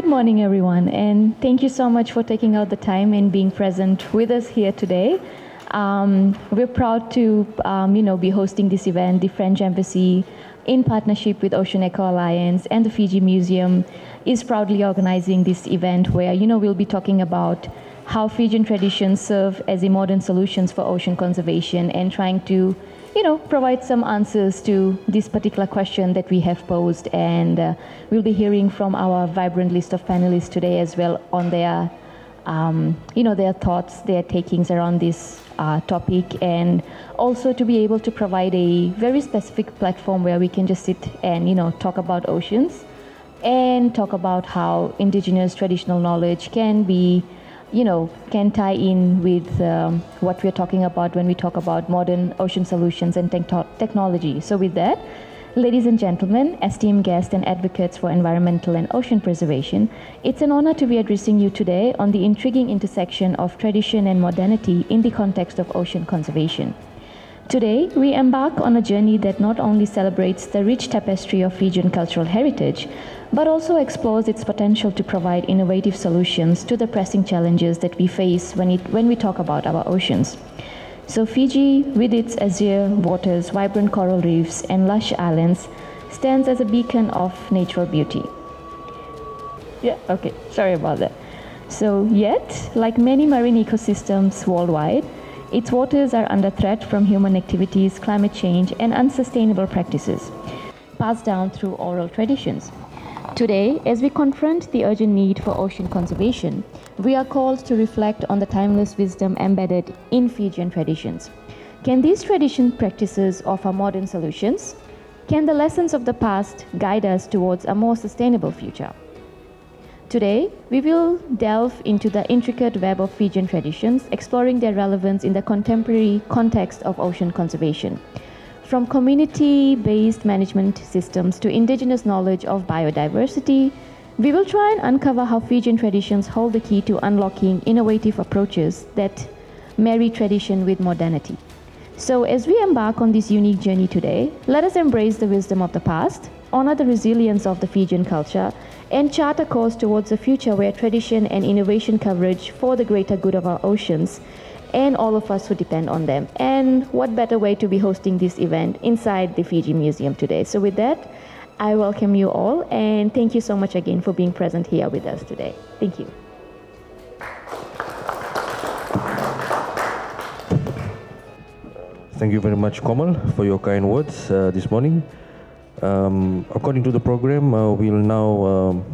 morning, everyone, and thank you so much for taking out the time and being present with us here today. We're proud to, be hosting this event. The French Embassy, in partnership with Ocean Eco Alliance and the Fiji Museum, is proudly organizing this event where, we'll be talking about how Fijian traditions serve as a modern solutions for ocean conservation and trying to, provide some answers to this particular question that we have posed. And we'll be hearing from our vibrant list of panelists today as well on their, their thoughts, their takings around this topic, and also to be able to provide a very specific platform where we can just sit and, talk about oceans and talk about how indigenous traditional knowledge can be can tie in with what we're talking about when we talk about modern ocean solutions and technology. So with that, ladies and gentlemen, esteemed guests and advocates for environmental and ocean preservation, it's an honor to be addressing you today on the intriguing intersection of tradition and modernity in the context of ocean conservation. Today, we embark on a journey that not only celebrates the rich tapestry of Fijian cultural heritage, but also explores its potential to provide innovative solutions to the pressing challenges that we face when we talk about our oceans. So Fiji, with its azure waters, vibrant coral reefs, and lush islands, stands as a beacon of natural beauty. Sorry about that. So yet, like many marine ecosystems worldwide, its waters are under threat from human activities, climate change, and unsustainable practices, passed down through oral traditions. Today, as we confront the urgent need for ocean conservation, we are called to reflect on the timeless wisdom embedded in Fijian traditions. Can these tradition practices offer modern solutions? Can the lessons of the past guide us towards a more sustainable future? Today, we will delve into the intricate web of Fijian traditions, exploring their relevance in the contemporary context of ocean conservation. From community-based management systems to indigenous knowledge of biodiversity, we will try and uncover how Fijian traditions hold the key to unlocking innovative approaches that marry tradition with modernity. So as we embark on this unique journey today, let us embrace the wisdom of the past, honor the resilience of the Fijian culture, and chart a course towards a future where tradition and innovation coverage for the greater good of our oceans and all of us who depend on them. And what better way to be hosting this event inside the Fiji Museum today. So with that, I welcome you all, and thank you so much again for being present here with us today. Thank you. Thank you very much, Komal, for your kind words this morning. According to the program, we'll now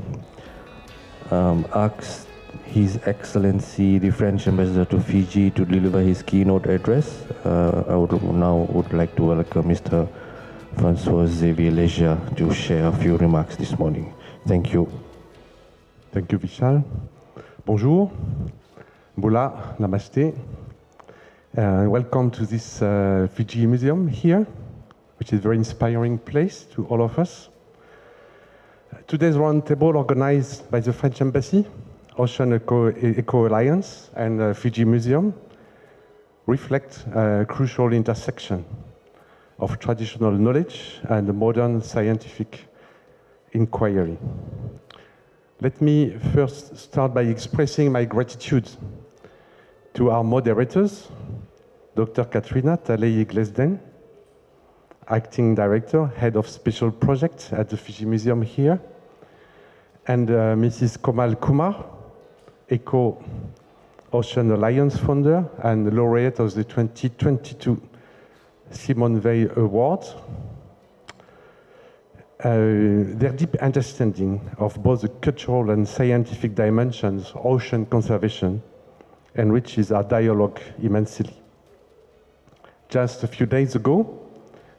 ask His Excellency, the French Ambassador to Fiji, to deliver his keynote address. I would like to welcome Mr. Francois Xavier Leger to share a few remarks this morning. Thank you. Thank you, Vishal. Bonjour, Bola, Namaste. Welcome to this Fiji Museum here, which is a very inspiring place to all of us. Today's roundtable, organized by the French Embassy, Ocean Eco Alliance, and Fiji Museum, reflect a crucial intersection of traditional knowledge and modern scientific inquiry. Let me first start by expressing my gratitude to our moderators, Dr. Katrina Talei-Glesden, Acting Director, Head of Special Projects at the Fiji Museum here, and Mrs. Komal Kumar, Eco Ocean Alliance founder and laureate of the 2022 Simone Weil Award. Their deep understanding of both the cultural and scientific dimensions of ocean conservation enriches our dialogue immensely. Just a few days ago,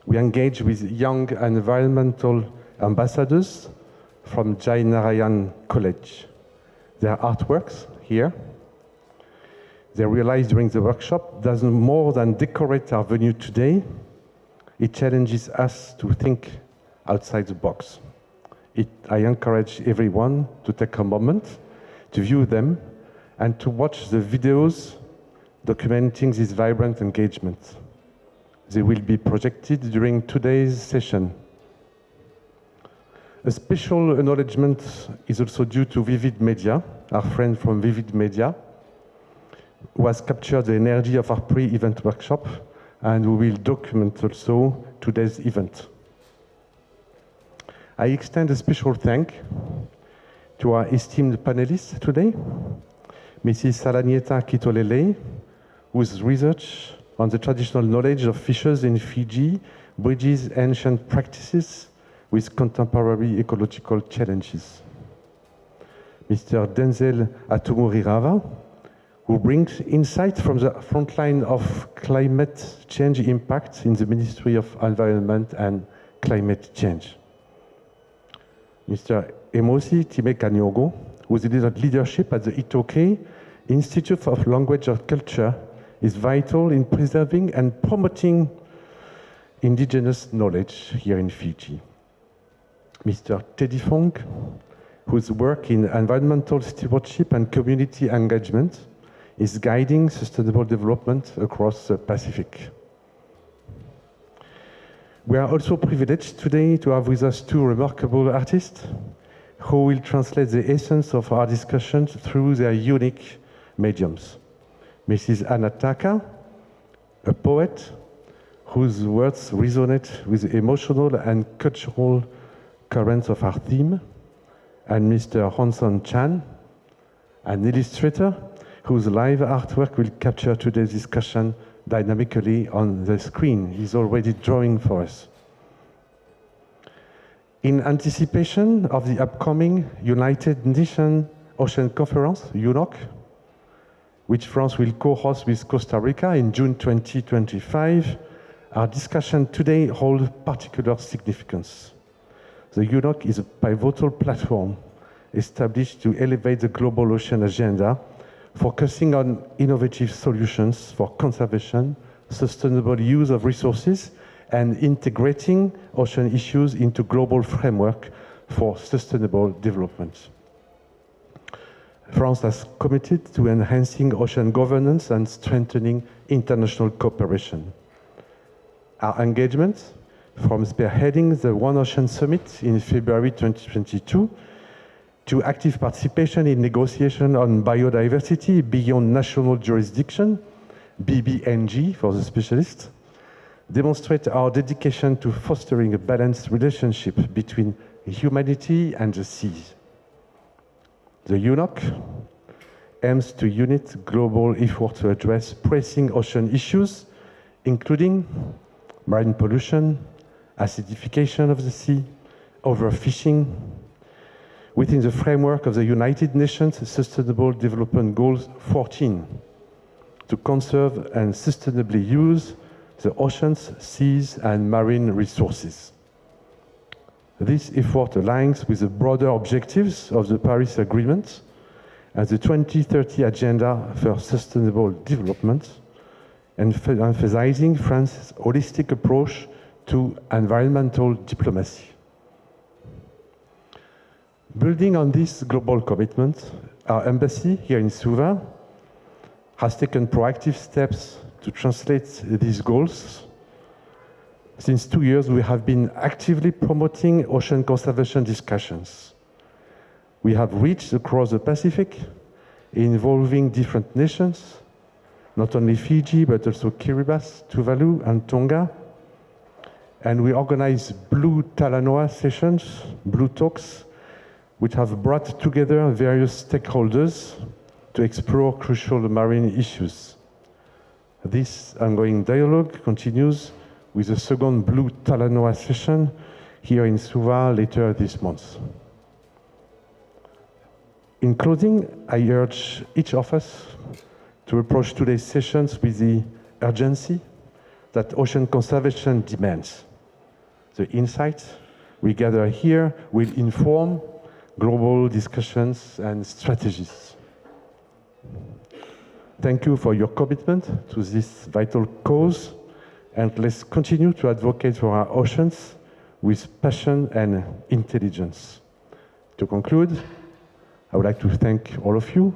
we engaged with young environmental ambassadors from Jai Narayan College. Their artworks here, they realized during the workshop, does more than decorate our venue today. It challenges us to think outside the box. I encourage everyone to take a moment to view them and to watch the videos documenting this vibrant engagement. They will be projected during today's session. A special acknowledgement is also due to Vivid Media, our friend from Vivid Media, who has captured the energy of our pre-event workshop and who will document also today's event. I extend a special thanks to our esteemed panelists today, Mrs. Saleta Kito, whose research on the traditional knowledge of fishes in Fiji bridges ancient practices with contemporary ecological challenges. Mr. Denzel Atuma, who brings insight from the front line of climate change impact in the Ministry of Environment and Climate Change. Mr. Osi Diogo, whose leadership at the Itoke Institute of Language and Culture is vital in preserving and promoting indigenous knowledge here in Fiji. Mr. Fong, whose work in environmental stewardship and community engagement is guiding sustainable development across the Pacific. We are also privileged today to have with us two remarkable artists who will translate the essence of our discussions through their unique mediums. Mrs. Anataka, a poet whose words resonate with the emotional and cultural currents of our theme, and Mr. Honson Chan, an illustrator whose live artwork will capture today's discussion dynamically on the screen. He's already drawing for us. In anticipation of the upcoming United Nations Ocean Conference, UNOC, which France will co-host with Costa Rica in June 2025, our discussion today holds particular significance. The UNOC is a pivotal platform established to elevate the global ocean agenda, focusing on innovative solutions for conservation, sustainable use of resources, and integrating ocean issues into global framework for sustainable development. France has committed to enhancing ocean governance and strengthening international cooperation. Our engagement, from spearheading the One Ocean Summit in February 2022 to active participation in negotiation on biodiversity beyond national jurisdiction, BBNG for the specialists, demonstrate our dedication to fostering a balanced relationship between humanity and the seas. The UNOC aims to unite global effort to address pressing ocean issues, including marine pollution, acidification of the sea, overfishing, within the framework of the United Nations Sustainable Development Goals 14, to conserve and sustainably use the oceans, seas, and marine resources. This effort aligns with the broader objectives of the Paris Agreement and the 2030 Agenda for Sustainable Development, emphasizing France's holistic approach to environmental diplomacy. Building on this global commitment, our embassy here in Suva has taken proactive steps to translate these goals. Since 2 years, we have been actively promoting ocean conservation discussions. We have reached across the Pacific, involving different nations, not only Fiji, but also Kiribati, Tuvalu, and Tonga. And we organize Blue Talanoa sessions, Blue Talks, which have brought together various stakeholders to explore crucial marine issues. This ongoing dialogue continues with the second Blue Talanoa session here in Suva later this month. In closing, I urge each of us to approach today's sessions with the urgency that ocean conservation demands. The insights we gather here will inform global discussions and strategies. Thank you for your commitment to this vital cause, and let's continue to advocate for our oceans with passion and intelligence. To conclude, I would like to thank all of you,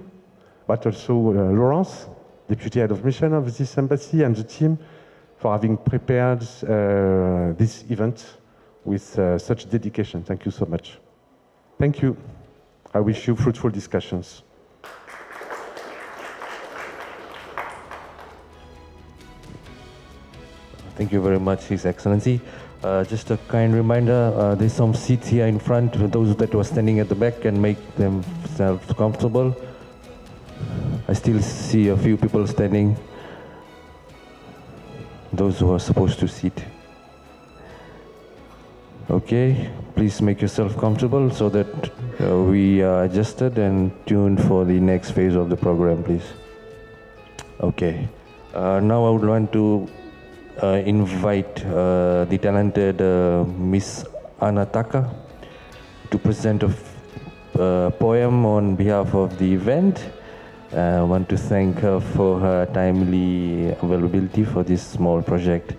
but also Laurence, Deputy Head of Mission of this embassy, and the team for having prepared this event with such dedication. Thank you so much. Thank you. I wish you fruitful discussions. Thank you very much, His Excellency. Just a kind reminder, there's some seats here in front. Those that were standing at the back can make themselves comfortable. I still see a few people standing. Those who are supposed to sit. Okay, please make yourself comfortable so that we are adjusted and tuned for the next phase of the program, please. Okay, now I would want to invite the talented Miss Anataka to present a poem on behalf of the event. I want to thank her for her timely availability for this small project.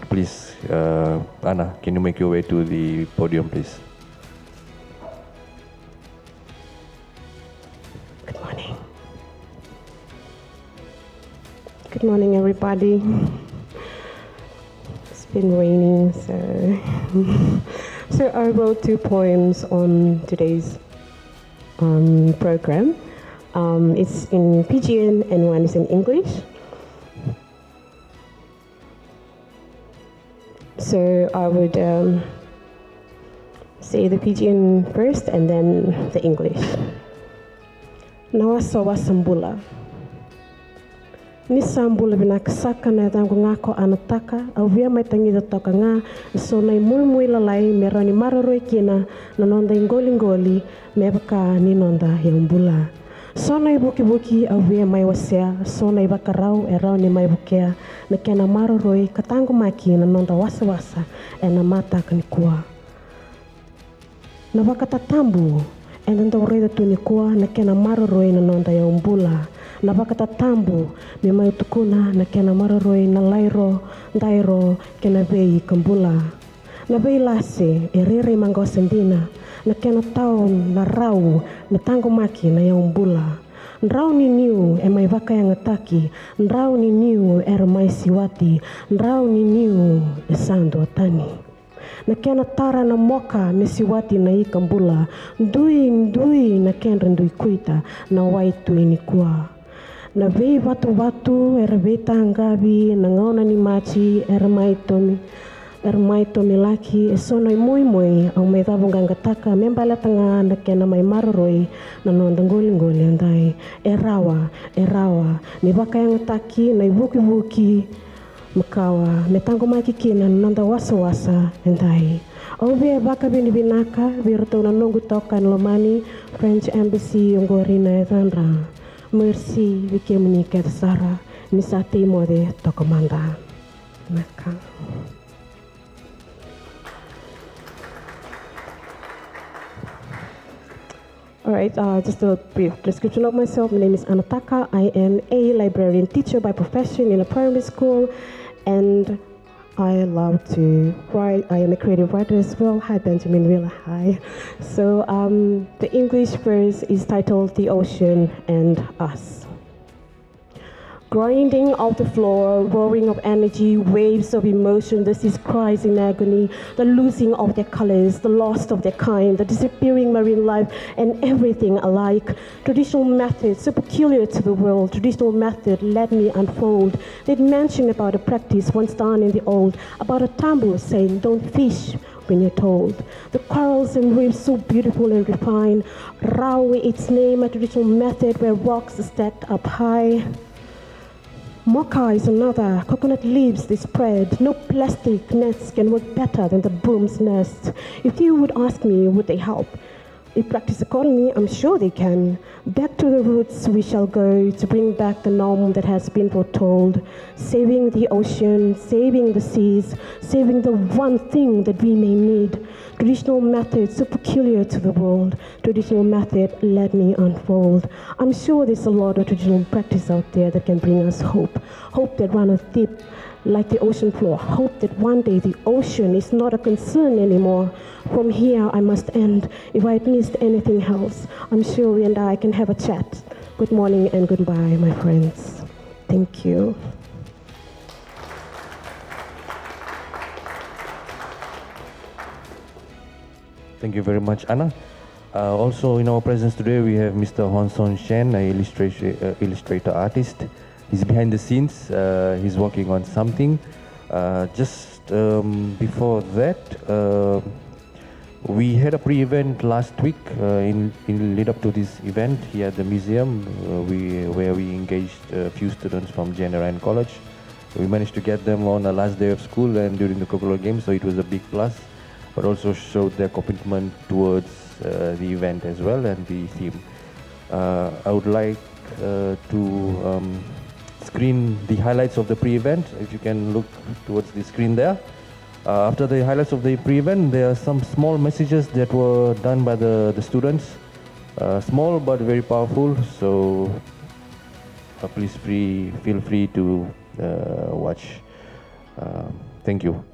Please, Anna, can you make your way to the podium, please? Good morning. Good morning, everybody. It's been raining, so I wrote 2 poems on today's program. It's in Fijian and one is in English. So I would say the Fijian first and then the English. Nawasawa sambula. Ni sambula binakasaka na tango ngako anataka awia mai tangida toka nga so nai mulmui lalai merani mararoi kina na nonda ingoli mebaka ni nonda yambula. So nai buki awia mai wasea so nai bakarau erau ni mai bukea na kena mararoi katango maki na nonda wasa e na mata kanikua. Na wakatatambu e nonda ureda tunikua na kena mararoi na nonda yambula. Na wakatatambu me mai tukuna na kena mararoi na lairo dairo kena vei kambula. Na vei lase e rere mango sendina na kena taon na rau na tango maki na yaumbula. Nrau ni niu e mai waka yang ataki, nrau ni niu e mai siwati, nrau ni niu e sando atani. Na kena tara na moka me siwati na ikambula, ndui na kena ndui kuita na waitu ini kua. Na vei watu era veta angabi na ngaona ni machi era mai tomi laki e sono i moi au mai tavunga taka membala tanga na kena mai maroroi na nonda ngoli andai e rawa ni waka yang taki na ibuki makawa me tango mai kikina nonda wasa andai au be baka bini binaka virto na nongu toka lomani French Embassy ngorina etandra. Merci, vike menika Sara, misati mode tokomanda. Maka. All right, just a brief description of myself. My name is Anataka. I am a librarian teacher by profession in a primary school, and I love to write. I am a creative writer as well. Hi, Benjamin. Really hi. So the English verse is titled "The Ocean and Us." Grinding off the floor, roaring of energy, waves of emotion, the seas cries in agony, the losing of their colors, the loss of their kind, the disappearing marine life, and everything alike. Traditional methods, so peculiar to the world, traditional method let me unfold. They'd mention about a practice once done in the old, about a tambour saying, don't fish when you're told. The corals and reefs so beautiful and refined, Rawi its name, a traditional method where rocks are stacked up high. Mocha is another, coconut leaves they spread. No plastic nets can work better than the broom's nest. If you would ask me, would they help? If practice accordingly, I'm sure they can. Back to the roots we shall go to bring back the norm that has been foretold. Saving the ocean, saving the seas, saving the one thing that we may need. Traditional methods so peculiar to the world. Traditional method let me unfold. I'm sure there's a lot of traditional practice out there that can bring us hope. Hope that runneth deep like the ocean floor. Hope that one day the ocean is not a concern anymore. From here I must end. If I had missed anything else, I'm sure we and I can have a chat. Good morning and goodbye, my friends. Thank you. Thank you very much, Anna. Also in our presence today, we have Mr. Honson Shen, an illustrator artist. He's behind the scenes. He's working on something. Just before that, we had a pre-event last week in lead up to this event here at the museum, where we engaged a few students from General College. We managed to get them on the last day of school and during the curricular games, so it was a big plus, but also showed their commitment towards the event as well and the theme. I would like to screen the highlights of the pre-event. If you can look towards the screen there. After the highlights of the pre-event, there are some small messages that were done by the students. Small but very powerful, so please feel free to watch. Thank you.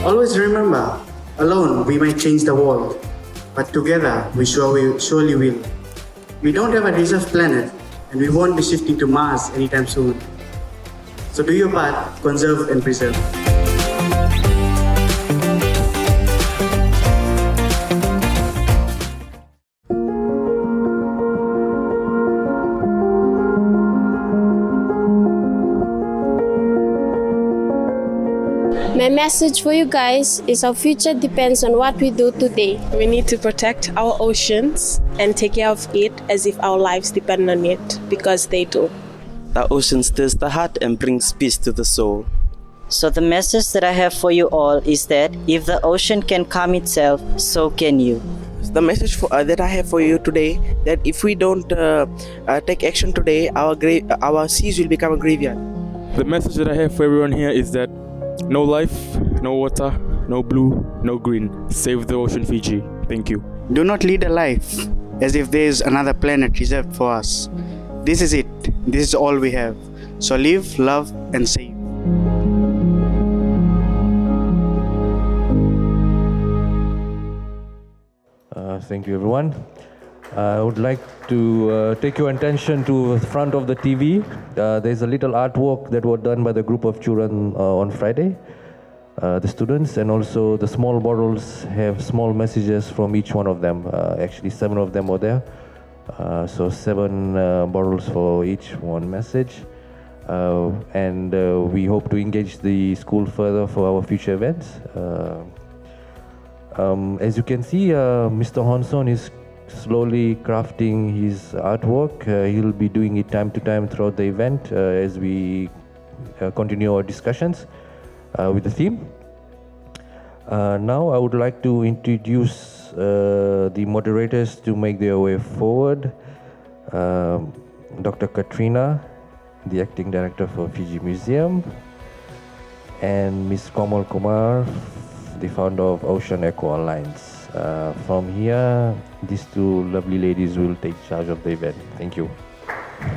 Always remember, alone we might change the world, but together we surely will. We don't have a reserve planet, and we won't be shifting to Mars anytime soon. So do your part, conserve and preserve. My message for you guys is our future depends on what we do today. We need to protect our oceans and take care of it as if our lives depend on it, because they do. The ocean stirs the heart and brings peace to the soul. So the message that I have for you all is that if the ocean can calm itself, so can you. The message that I have for you today, that if we don't take action today, our seas will become a graveyard. The message that I have for everyone here is that no life, no water, no blue, no green. Save the ocean, Fiji. Thank you. Do not lead a life as if there is another planet reserved for us. This is it. This is all we have. So live, love, and save. Thank you, everyone. I would like to take your attention to the front of the TV. There's a little artwork that was done by the group of children on Friday. The students, and also the small bottles have small messages from each one of them. Actually, 7 of them were there. So 7 bottles for each one message. And we hope to engage the school further for our future events. As you can see, Mr. Honson is slowly crafting his artwork. He'll be doing it time to time throughout the event as we continue our discussions with the theme. Now I would like to introduce the moderators to make their way forward. Dr. Katrina, the acting director for Fiji Museum. and Ms. Komal Kumar, the founder of Ocean Eco Alliance. From here, these two lovely ladies will take charge of the event. Thank you.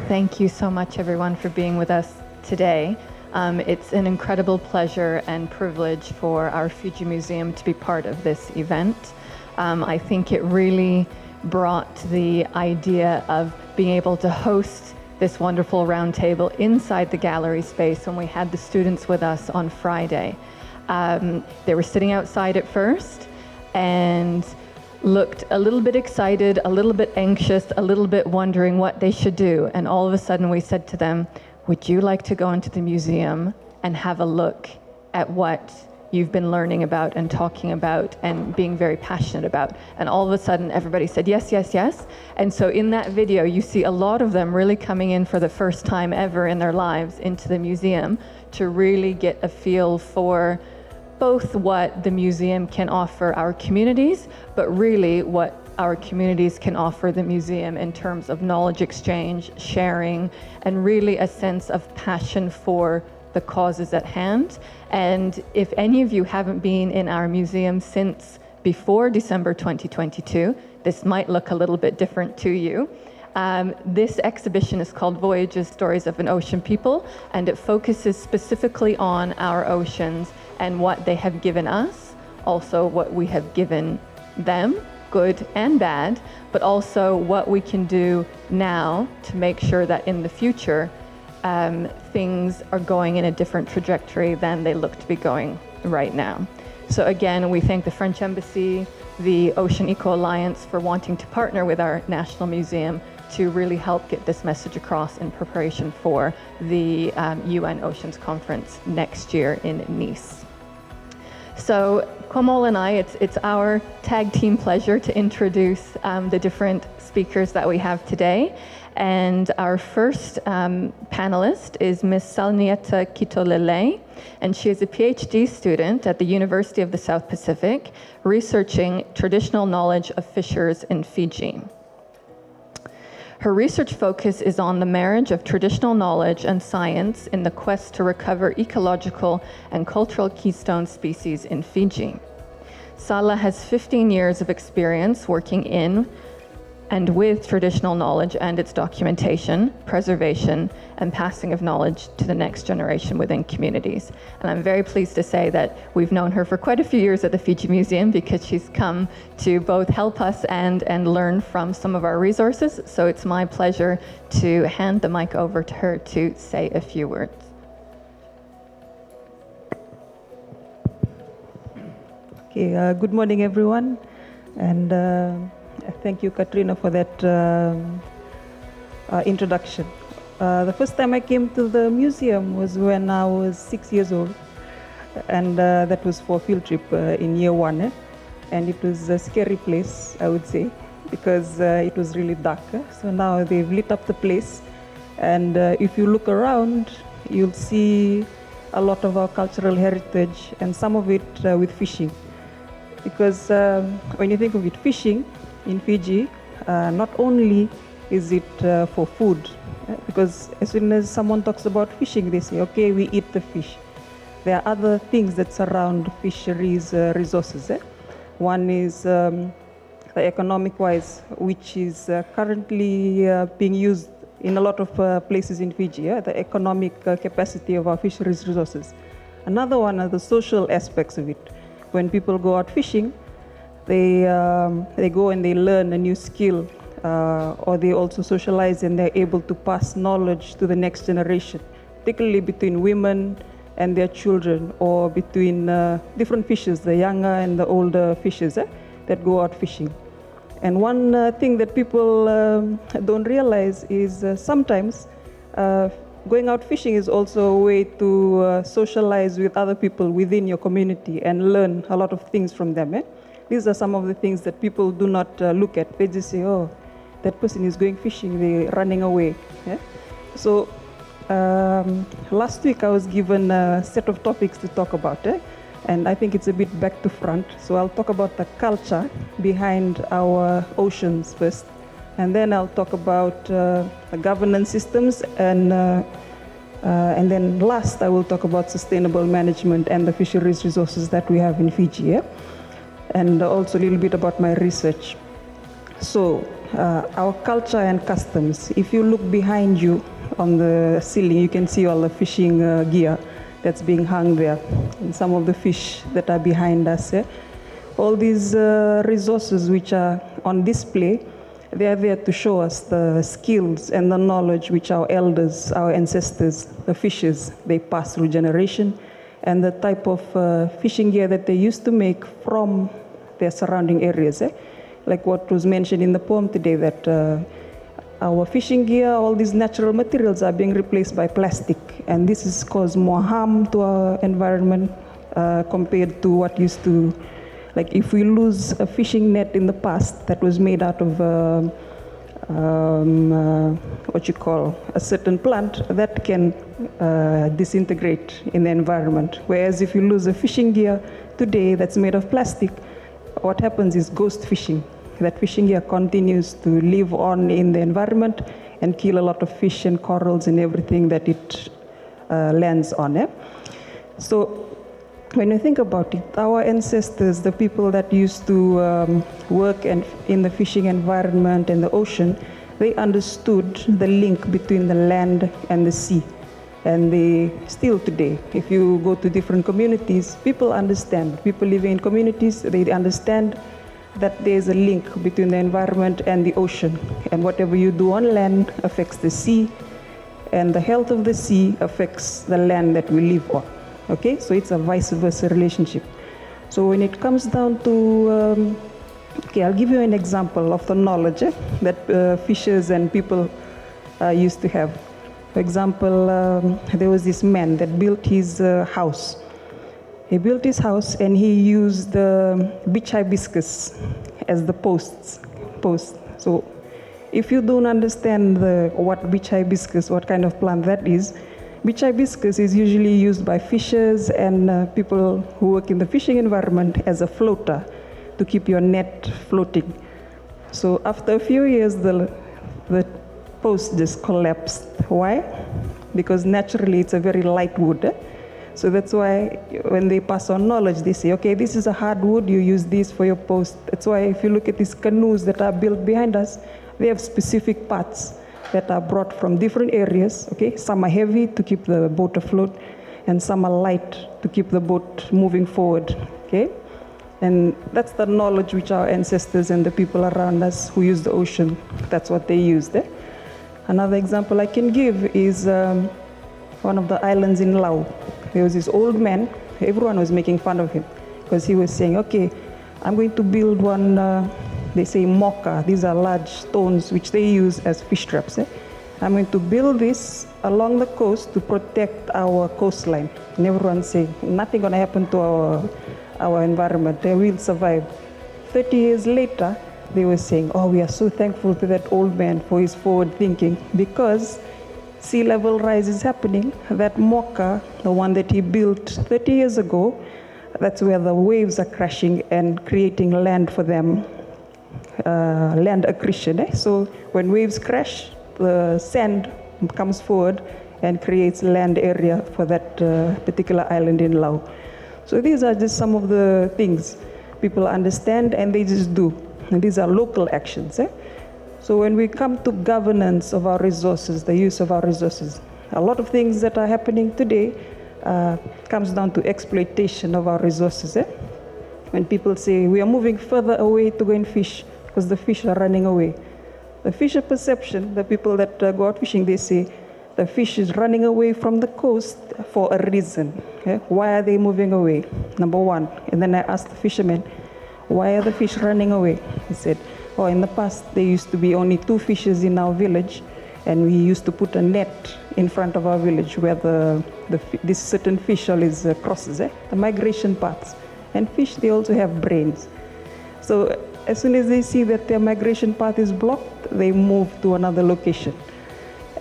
Thank you so much, everyone, for being with us today. It's an incredible pleasure and privilege for our Fiji Museum to be part of this event. I think it really brought the idea of being able to host this wonderful roundtable inside the gallery space when we had the students with us on Friday. They were sitting outside at first and looked a little bit excited, a little bit anxious, a little bit wondering what they should do. And all of a sudden we said to them, would you like to go into the museum and have a look at what you've been learning about and talking about and being very passionate about? And all of a sudden everybody said yes, yes, yes. And so in that video you see a lot of them really coming in for the first time ever in their lives into the museum to really get a feel for both what the museum can offer our communities, but really what our communities can offer the museum in terms of knowledge exchange, sharing, and really a sense of passion for the causes at hand. And if any of you haven't been in our museum since before December 2022, this might look a little bit different to you. This exhibition is called Voyages, Stories of an Ocean People, and it focuses specifically on our oceans and what they have given us, also what we have given them, good and bad, but also what we can do now to make sure that in the future things are going in a different trajectory than they look to be going right now. So again, we thank the French Embassy, the Ocean Eco Alliance for wanting to partner with our National Museum to really help get this message across in preparation for the UN Oceans Conference next year in Nice. So Komal and I, it's our tag team pleasure to introduce the different speakers that we have today. And our first panelist is Ms. Saleta Kito, and she is a PhD student at the University of the South Pacific, researching traditional knowledge of fishers in Fiji. Her research focus is on the marriage of traditional knowledge and science in the quest to recover ecological and cultural keystone species in Fiji. Sala has 15 years of experience working in and with traditional knowledge and its documentation, preservation, and passing of knowledge to the next generation within communities. And I'm very pleased to say that we've known her for quite a few years at the Fiji Museum because she's come to both help us and learn from some of our resources. So it's my pleasure to hand the mic over to her to say a few words. Okay, good morning, everyone. And thank you, Katrina, for that introduction. The first time I came to the museum was when I was 6 years old, and that was for a field trip in year one. And it was a scary place, I would say, because it was really dark. So now they've lit up the place, and if you look around, you'll see a lot of our cultural heritage, and some of it with fishing. Because when you think of it, fishing in Fiji, not only is it for food, because as soon as someone talks about fishing, they say, okay, we eat the fish. There are other things that surround fisheries resources. One is the economic-wise, which is currently being used in a lot of places in Fiji, the economic capacity of our fisheries resources. Another one are the social aspects of it. When people go out fishing, they go and they learn a new skill, or they also socialize and they're able to pass knowledge to the next generation, particularly between women and their children, or between different fishers, the younger and the older fishers that go out fishing. And one thing that people don't realize is sometimes going out fishing is also a way to socialize with other people within your community and learn a lot of things from them. These are some of the things that people do not look at. They just say, oh, that person is going fishing, they're running away. So last week I was given a set of topics to talk about, and I think it's a bit back to front. So I'll talk about the culture behind our oceans first, and then I'll talk about the governance systems and And then last, I will talk about sustainable management and the fisheries resources that we have in Fiji, yeah? And also a little bit about my research. So, our culture and customs. If you look behind you on the ceiling, you can see all the fishing gear that's being hung there, and some of the fish that are behind us. Yeah? All these resources which are on display, they are there to show us the skills and the knowledge which our elders, our ancestors, the fishers, they pass through generation, and the type of fishing gear that they used to make from their surrounding areas. Eh? Like what was mentioned in the poem today, that our fishing gear, all these natural materials are being replaced by plastic, and this has caused more harm to our environment compared to what used to. Like if we lose a fishing net in the past that was made out of a certain plant, that can disintegrate in the environment. Whereas if you lose a fishing gear today that's made of plastic, what happens is ghost fishing. That fishing gear continues to live on in the environment and kill a lot of fish and corals and everything that it lands on. Eh? So when you think about it, our ancestors, the people that used to work in the fishing environment and the ocean, they understood the link between the land and the sea. And they still today, if you go to different communities, people understand. People living in communities, they understand that there's a link between the environment and the ocean. And whatever you do on land affects the sea, and the health of the sea affects the land that we live on. Okay, so it's a vice versa relationship. So when it comes down to, okay, I'll give you an example of the knowledge that fishers and people used to have. For example, there was this man that built his house. He built his house and he used beach hibiscus as the post. So if you don't understand what beach hibiscus, what kind of plant that is, beach hibiscus is usually used by fishers and people who work in the fishing environment as a floater to keep your net floating. So after a few years, the post just collapsed. Why? Because naturally it's a very light wood. Eh? So that's why when they pass on knowledge, they say, okay, this is a hard wood, you use this for your post. That's why if you look at these canoes that are built behind us, they have specific parts that are brought from different areas. Okay, some are heavy to keep the boat afloat, and some are light to keep the boat moving forward. Okay, and that's the knowledge which our ancestors and the people around us who use the ocean, that's what they used. Eh? Another example I can give is one of the islands in Laos. There was this old man, everyone was making fun of him because he was saying, okay, I'm going to build one, they say mocha, these are large stones which they use as fish traps. Eh? I'm going to build this along the coast to protect our coastline. And everyone saying, nothing gonna happen to our environment, we'll survive. 30 years later, they were saying, oh, we are so thankful to that old man for his forward thinking, because sea level rise is happening. That mocha, the one that he built 30 years ago, that's where the waves are crashing and creating land for them, land accretion. Eh? So when waves crash, the sand comes forward and creates land area for that particular island in Laos. So these are just some of the things people understand and they just do. And these are local actions. Eh? So when we come to governance of our resources, the use of our resources, a lot of things that are happening today comes down to exploitation of our resources. Eh? When people say we are moving further away to go and fish because the fish are running away. The fisher perception, the people that go out fishing, they say the fish is running away from the coast for a reason. Okay? Why are they moving away? Number one. And then I asked the fisherman, why are the fish running away? He said, oh, in the past there used to be only 2 fishes in our village, and we used to put a net in front of our village where this certain fish always crosses, the migration paths. And fish, they also have brains. So as soon as they see that their migration path is blocked, they move to another location.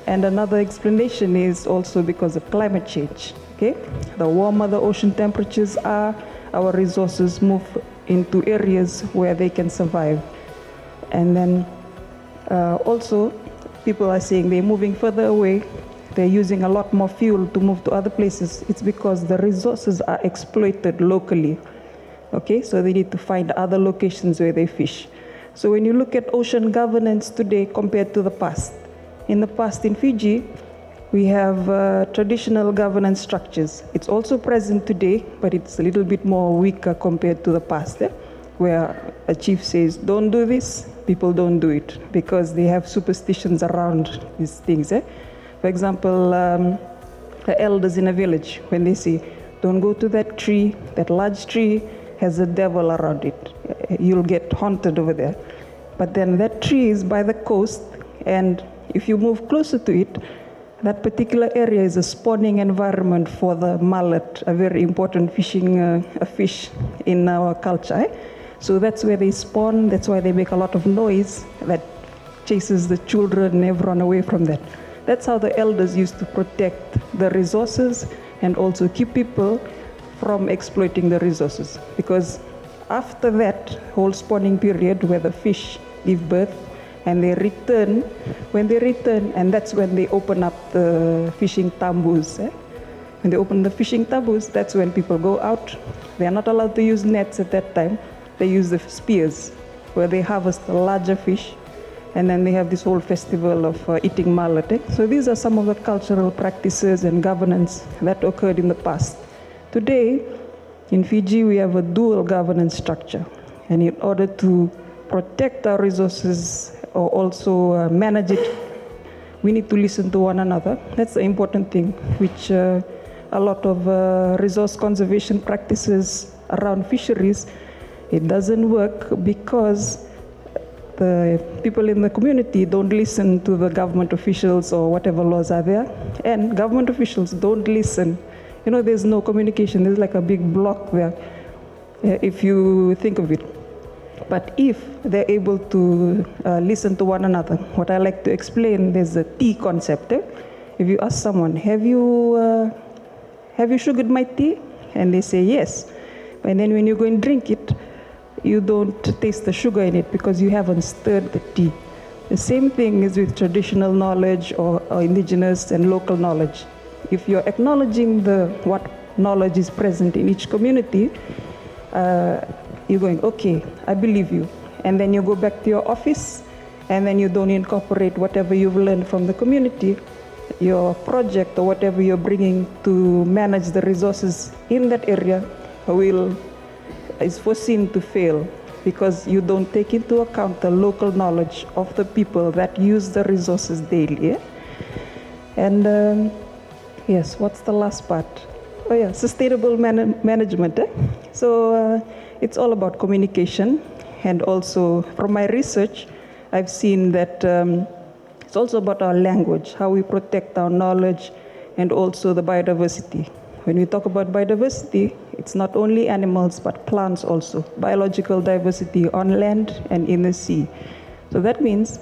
And another explanation is also because of climate change. Okay? The warmer the ocean temperatures are, our resources move into areas where they can survive. And then also, people are saying they're moving further away they're using a lot more fuel to move to other places, it's because the resources are exploited locally. Okay, so they need to find other locations where they fish. So when you look at ocean governance today compared to the past, in the past in Fiji, we have traditional governance structures. It's also present today, but it's a little bit more weaker compared to the past, where a chief says, don't do this, people don't do it, because they have superstitions around these things. For example, the elders in a village, when they say, don't go to that tree, that large tree has a devil around it. You'll get haunted over there. But then that tree is by the coast, and if you move closer to it, that particular area is a spawning environment for the mullet, a very important fishing fish in our culture. So that's where they spawn, that's why they make a lot of noise that chases the children and everyone away from that. That's how the elders used to protect the resources and also keep people from exploiting the resources. Because after that whole spawning period where the fish give birth, and they return, when they return, and that's when they open up the fishing taboos. When they open the fishing taboos, that's when people go out. They are not allowed to use nets at that time. They use the spears, where they harvest the larger fish, and then they have this whole festival of eating mullet. So these are some of the cultural practices and governance that occurred in the past. Today, in Fiji, we have a dual governance structure, and in order to protect our resources or also manage it, we need to listen to one another. That's the important thing, which a lot of resource conservation practices around fisheries, it doesn't work because the people in the community don't listen to the government officials or whatever laws are there, and government officials don't listen. You know, there's no communication. There's like a big block there, if you think of it. But if they're able to listen to one another, what I like to explain, there's a tea concept. If you ask someone, have you sugared my tea? And they say yes. And then when you go and drink it, you don't taste the sugar in it because you haven't stirred the tea. The same thing is with traditional knowledge or indigenous and local knowledge. If you're acknowledging what knowledge is present in each community, you're going, okay, I believe you. And then you go back to your office, and then you don't incorporate whatever you've learned from the community, your project or whatever you're bringing to manage the resources in that area is foreseen to fail because you don't take into account the local knowledge of the people that use the resources daily. And yes, what's the last part? Oh yeah, sustainable management. So it's all about communication, and also from my research, I've seen that it's also about our language, how we protect our knowledge, and also the biodiversity. When we talk about biodiversity, it's not only animals, but plants also, biological diversity on land and in the sea. So that means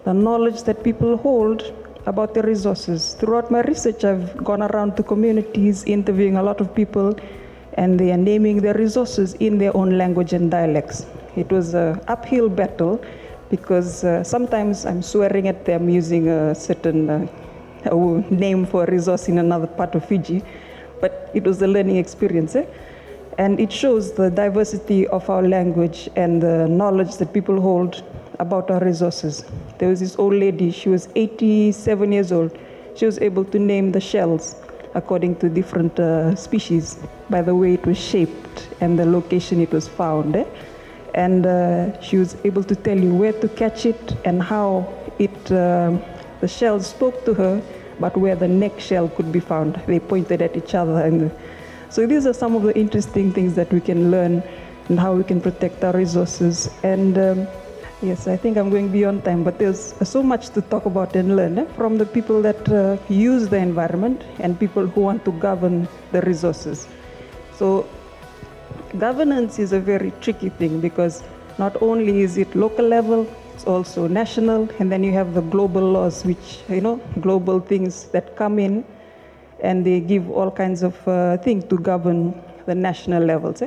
the knowledge that people hold about the resources. Throughout my research, I've gone around to communities, interviewing a lot of people, and they are naming their resources in their own language and dialects. It was an uphill battle because sometimes I'm swearing at them using a certain name for a resource in another part of Fiji, but it was a learning experience. And it shows the diversity of our language and the knowledge that people hold about our resources. There was this old lady, she was 87 years old. She was able to name the shells according to different species by the way it was shaped and the location it was found. And she was able to tell you where to catch it and how the shells spoke to her, but where the neck shell could be found. They pointed at each other. And so these are some of the interesting things that we can learn and how we can protect our resources. And yes, I think I'm going beyond time, but there's so much to talk about and learn from the people that use the environment and people who want to govern the resources. So governance is a very tricky thing because not only is it local level, it's also national, and then you have the global laws, which, global things that come in and they give all kinds of things to govern the national levels.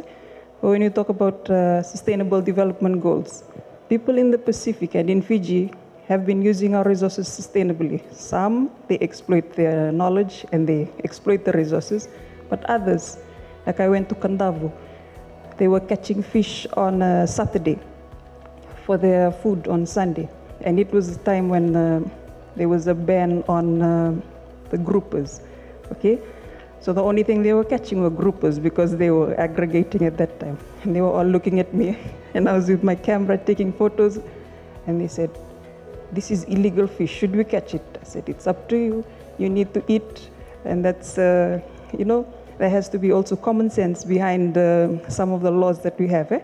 When you talk about sustainable development goals, people in the Pacific and in Fiji have been using our resources sustainably. Some, they exploit their knowledge and they exploit the resources, but others, like I went to Kandavu, they were catching fish on a Saturday for their food on Sunday. And it was a time when there was a ban on the groupers, okay? So the only thing they were catching were groupers because they were aggregating at that time. And they were all looking at me, and I was with my camera taking photos, and they said, "This is illegal fish, should we catch it?" I said, "It's up to you, you need to eat." And that's, you know, there has to be also common sense behind some of the laws that we have,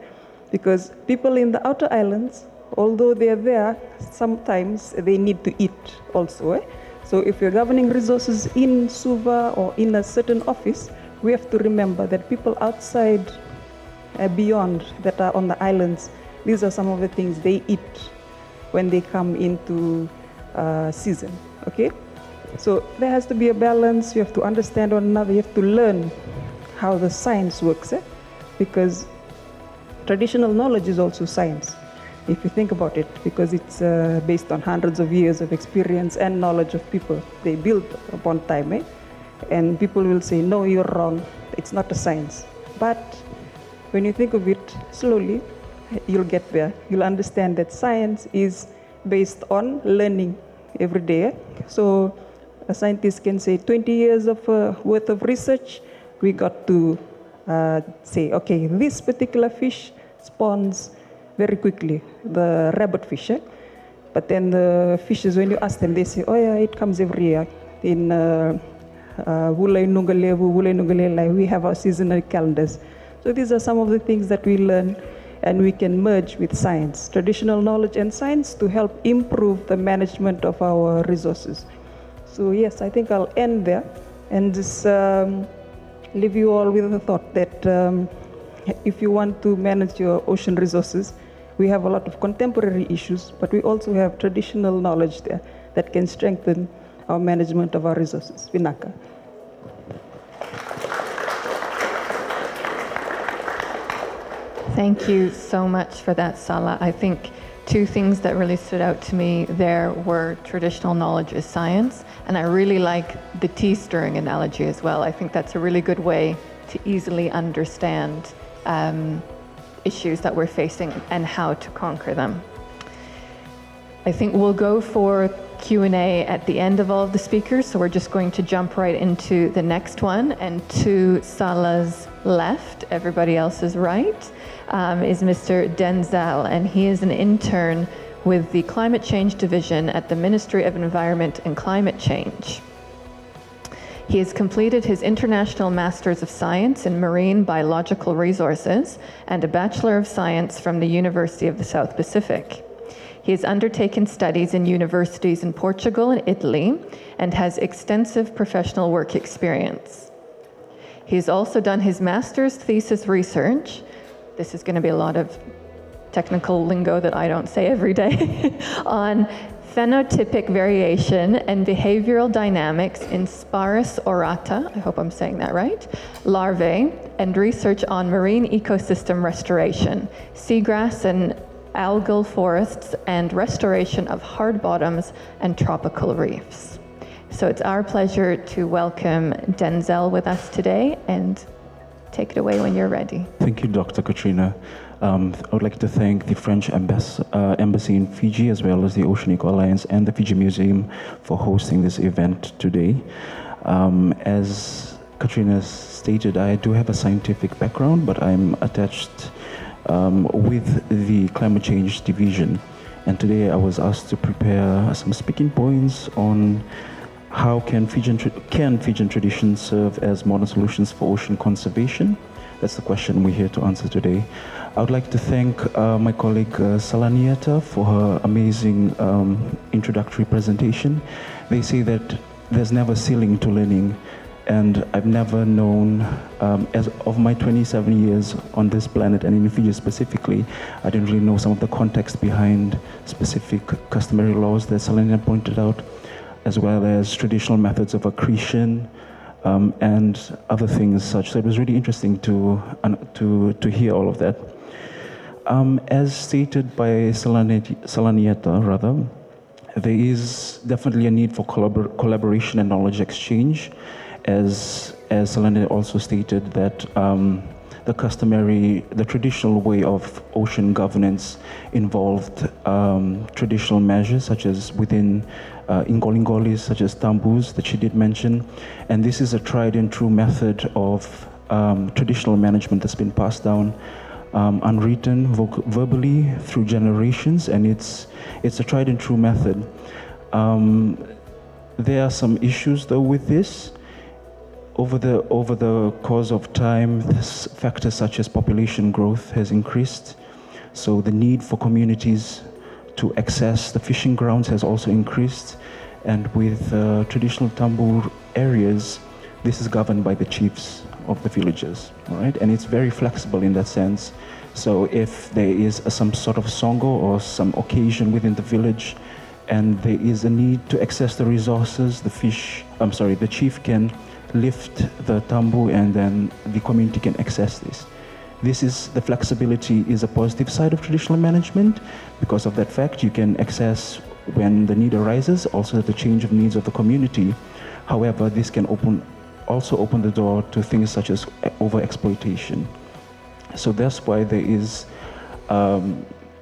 because people in the outer islands, although they're there, sometimes they need to eat also. So if you're governing resources in Suva or in a certain office, we have to remember that people outside, beyond, that are on the islands, these are some of the things they eat when they come into season, okay? So there has to be a balance. You have to understand one another. You have to learn how the science works, because traditional knowledge is also science, if you think about it, because it's based on hundreds of years of experience and knowledge of people. They build upon time, and people will say, "No, you're wrong. It's not a science." But when you think of it slowly, you'll get there. You'll understand that science is based on learning every day. So a scientist can say 20 years of worth of research, we got to say, okay, this particular fish spawns very quickly, the rabbit fish. But then the fishes, when you ask them, they say, "Oh yeah, it comes every year. In Wulai Nungalelevu, we have our seasonal calendars." So these are some of the things that we learn, and we can merge with science, traditional knowledge and science, to help improve the management of our resources. So yes, I think I'll end there and just leave you all with the thought that if you want to manage your ocean resources, we have a lot of contemporary issues, but we also have traditional knowledge there that can strengthen our management of our resources. Vinaka. Thank you so much for that, Sala. I think two things that really stood out to me there were traditional knowledge is science, and I really like the tea stirring analogy as well. I think that's a really good way to easily understand issues that we're facing and how to conquer them. I think we'll go for Q&A at the end of all of the speakers, so we're just going to jump right into the next one. And to Sala's left, everybody else's right, is Mr. Denzel, and he is an intern with the Climate Change Division at the Ministry of Environment and Climate Change. He has completed his International Masters of Science in Marine Biological Resources and a Bachelor of Science from the University of the South Pacific. He has undertaken studies in universities in Portugal and Italy and has extensive professional work experience. He has also done his master's thesis research. This is going to be a lot of technical lingo that I don't say every day, on phenotypic variation and behavioral dynamics in Sparus aurata, I hope I'm saying that right, larvae, and research on marine ecosystem restoration, seagrass and algal forests, and restoration of hard bottoms and tropical reefs. So it's our pleasure to welcome Denzel with us today, and take it away when you're ready. Thank you, Dr. Katrina. I would like to thank the French Embassy in Fiji, as well as the Ocean Eco Alliance and the Fiji Museum for hosting this event today. As Katrina stated, I do have a scientific background, but I'm attached with the Climate Change Division. And today I was asked to prepare some speaking points on how can Fijian traditions serve as modern solutions for ocean conservation? That's the question we're here to answer today. I would like to thank my colleague Salanieta for her amazing introductory presentation. They say that there's never a ceiling to learning, and I've never known, as of my 27 years on this planet and in Fiji specifically, I didn't really know some of the context behind specific customary laws that Salanieta pointed out, as well as traditional methods of accretion, and other things such. So it was really interesting to hear all of that. As stated by Salanieta, There is definitely a need for collaboration and knowledge exchange, as Saleta also stated that the traditional way of ocean governance involved traditional measures such as within Ingoli, such as tambus that she did mention, and this is a tried and true method of traditional management that's been passed down unwritten, verbally through generations, and it's a tried and true method. There are some issues though with this. Over the course of time, factors such as population growth has increased, so the need for communities to access the fishing grounds has also increased, and with traditional tambu areas, this is governed by the chiefs of the villages, right? And it's very flexible in that sense. So if there is some sort of songo or some occasion within the village, and there is a need to access the resources, the chief can lift the tambu and then the community can access this. The flexibility is a positive side of traditional management. Because of that fact, you can access when the need arises, also the change of needs of the community. However, this can also open the door to things such as overexploitation. So that's why there is,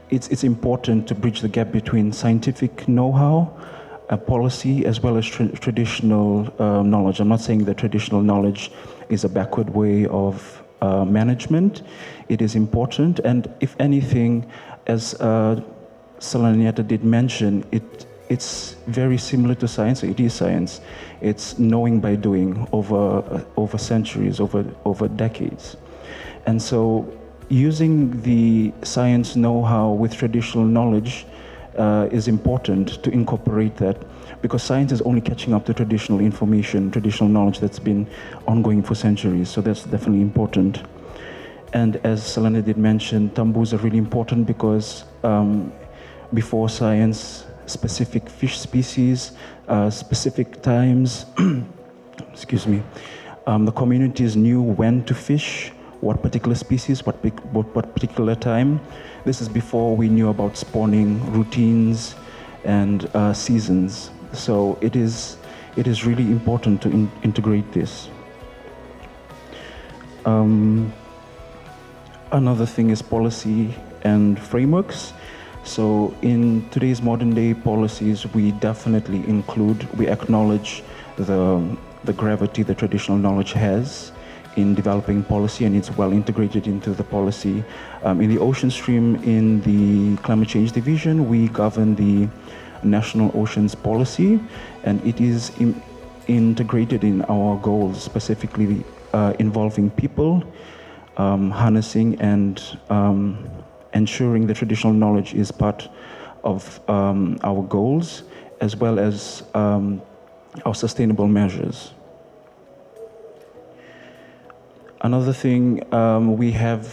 it's important to bridge the gap between scientific know-how, policy, as well as traditional knowledge. I'm not saying that traditional knowledge is a backward way of management. It is important, and if anything, as Saleta did mention, it's very similar to science. It is science. It's knowing by doing over centuries, over decades. And so using the science know-how with traditional knowledge is important to incorporate that, because science is only catching up to traditional information, traditional knowledge that's been ongoing for centuries. So that's definitely important. And as Saleta did mention, tambus are really important because before science, specific fish species, specific times, excuse me, the communities knew when to fish, what particular species, what particular time. This is before we knew about spawning routines and seasons. So it is really important to integrate this. Another thing is policy and frameworks. So in today's modern day policies, we definitely we acknowledge the gravity that traditional knowledge has in developing policy, and it's well integrated into the policy. In the ocean stream, in the climate change division, we govern the national oceans policy, and it is integrated in our goals, specifically involving people, harnessing and ensuring the traditional knowledge is part of our goals, as well as our sustainable measures. Another thing, we have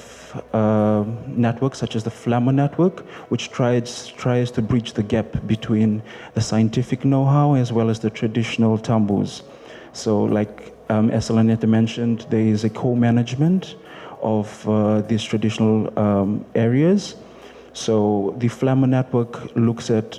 networks such as the Flammer network, which tries to bridge the gap between the scientific know-how as well as the traditional tambus. So like as Saleta mentioned, there is a co-management of these traditional areas. So the Flammer network looks at,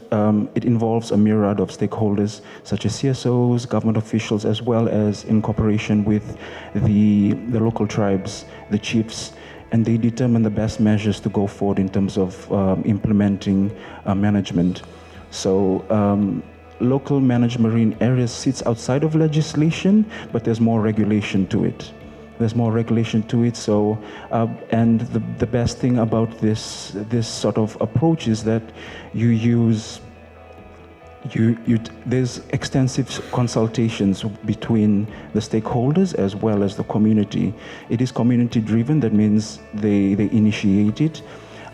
it involves a myriad of stakeholders such as CSOs, government officials, as well as in cooperation with the local tribes, the chiefs, and they determine the best measures to go forward in terms of implementing management. So local managed marine areas sits outside of legislation, but there's more regulation to it. So, and the best thing about this sort of approach is that there's extensive consultations between the stakeholders as well as the community. It is community driven, that means they initiate it,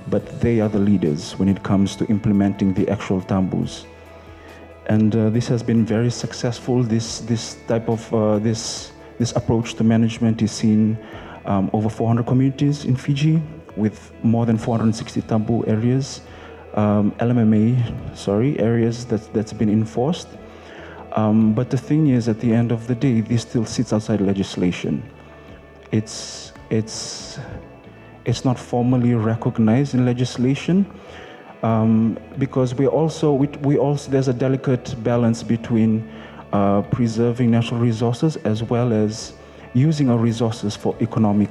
but they are the leaders when it comes to implementing the actual tambus. And this has been very successful. This type of this approach to management is seen over 400 communities in Fiji, with more than 460 tambu areas, areas that's been enforced. But the thing is, at the end of the day, this still sits outside legislation. It's not formally recognized in legislation. because we also there's a delicate balance between preserving natural resources as well as using our resources for economic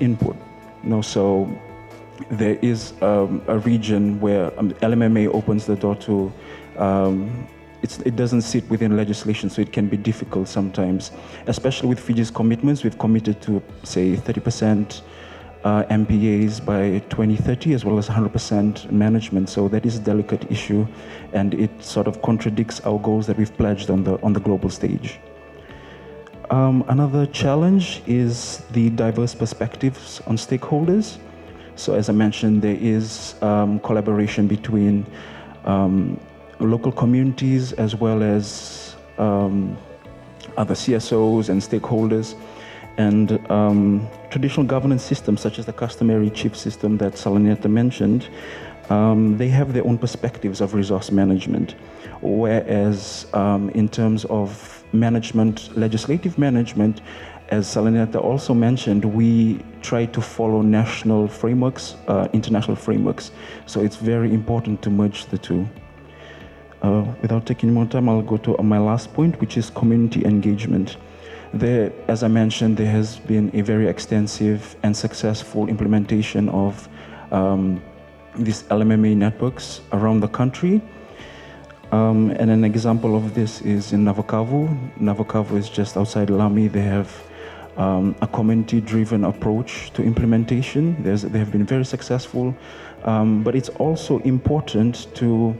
input. So there is a region where LMMA opens the door to. It doesn't sit within legislation, so it can be difficult sometimes, especially with Fiji's commitments. We've committed to, say, 30% MPAs by 2030, as well as 100% management. So that is a delicate issue, and it sort of contradicts our goals that we've pledged on the global stage. Another challenge is the diverse perspectives on stakeholders. So as I mentioned, there is collaboration between local communities as well as other CSOs and stakeholders, and traditional governance systems such as the customary chief system that Saleta mentioned. They have their own perspectives of resource management, whereas in terms of management, legislative management, as Saleta also mentioned, we try to follow national frameworks, international frameworks. So it's very important to merge the two. Without taking more time, I'll go to my last point, which is community engagement. There, as I mentioned, there has been a very extensive and successful implementation of these LMMA networks around the country. And an example of this is in Navakavu. Navakavu is just outside Lami. They have a community-driven approach to implementation. They have been very successful, but it's also important to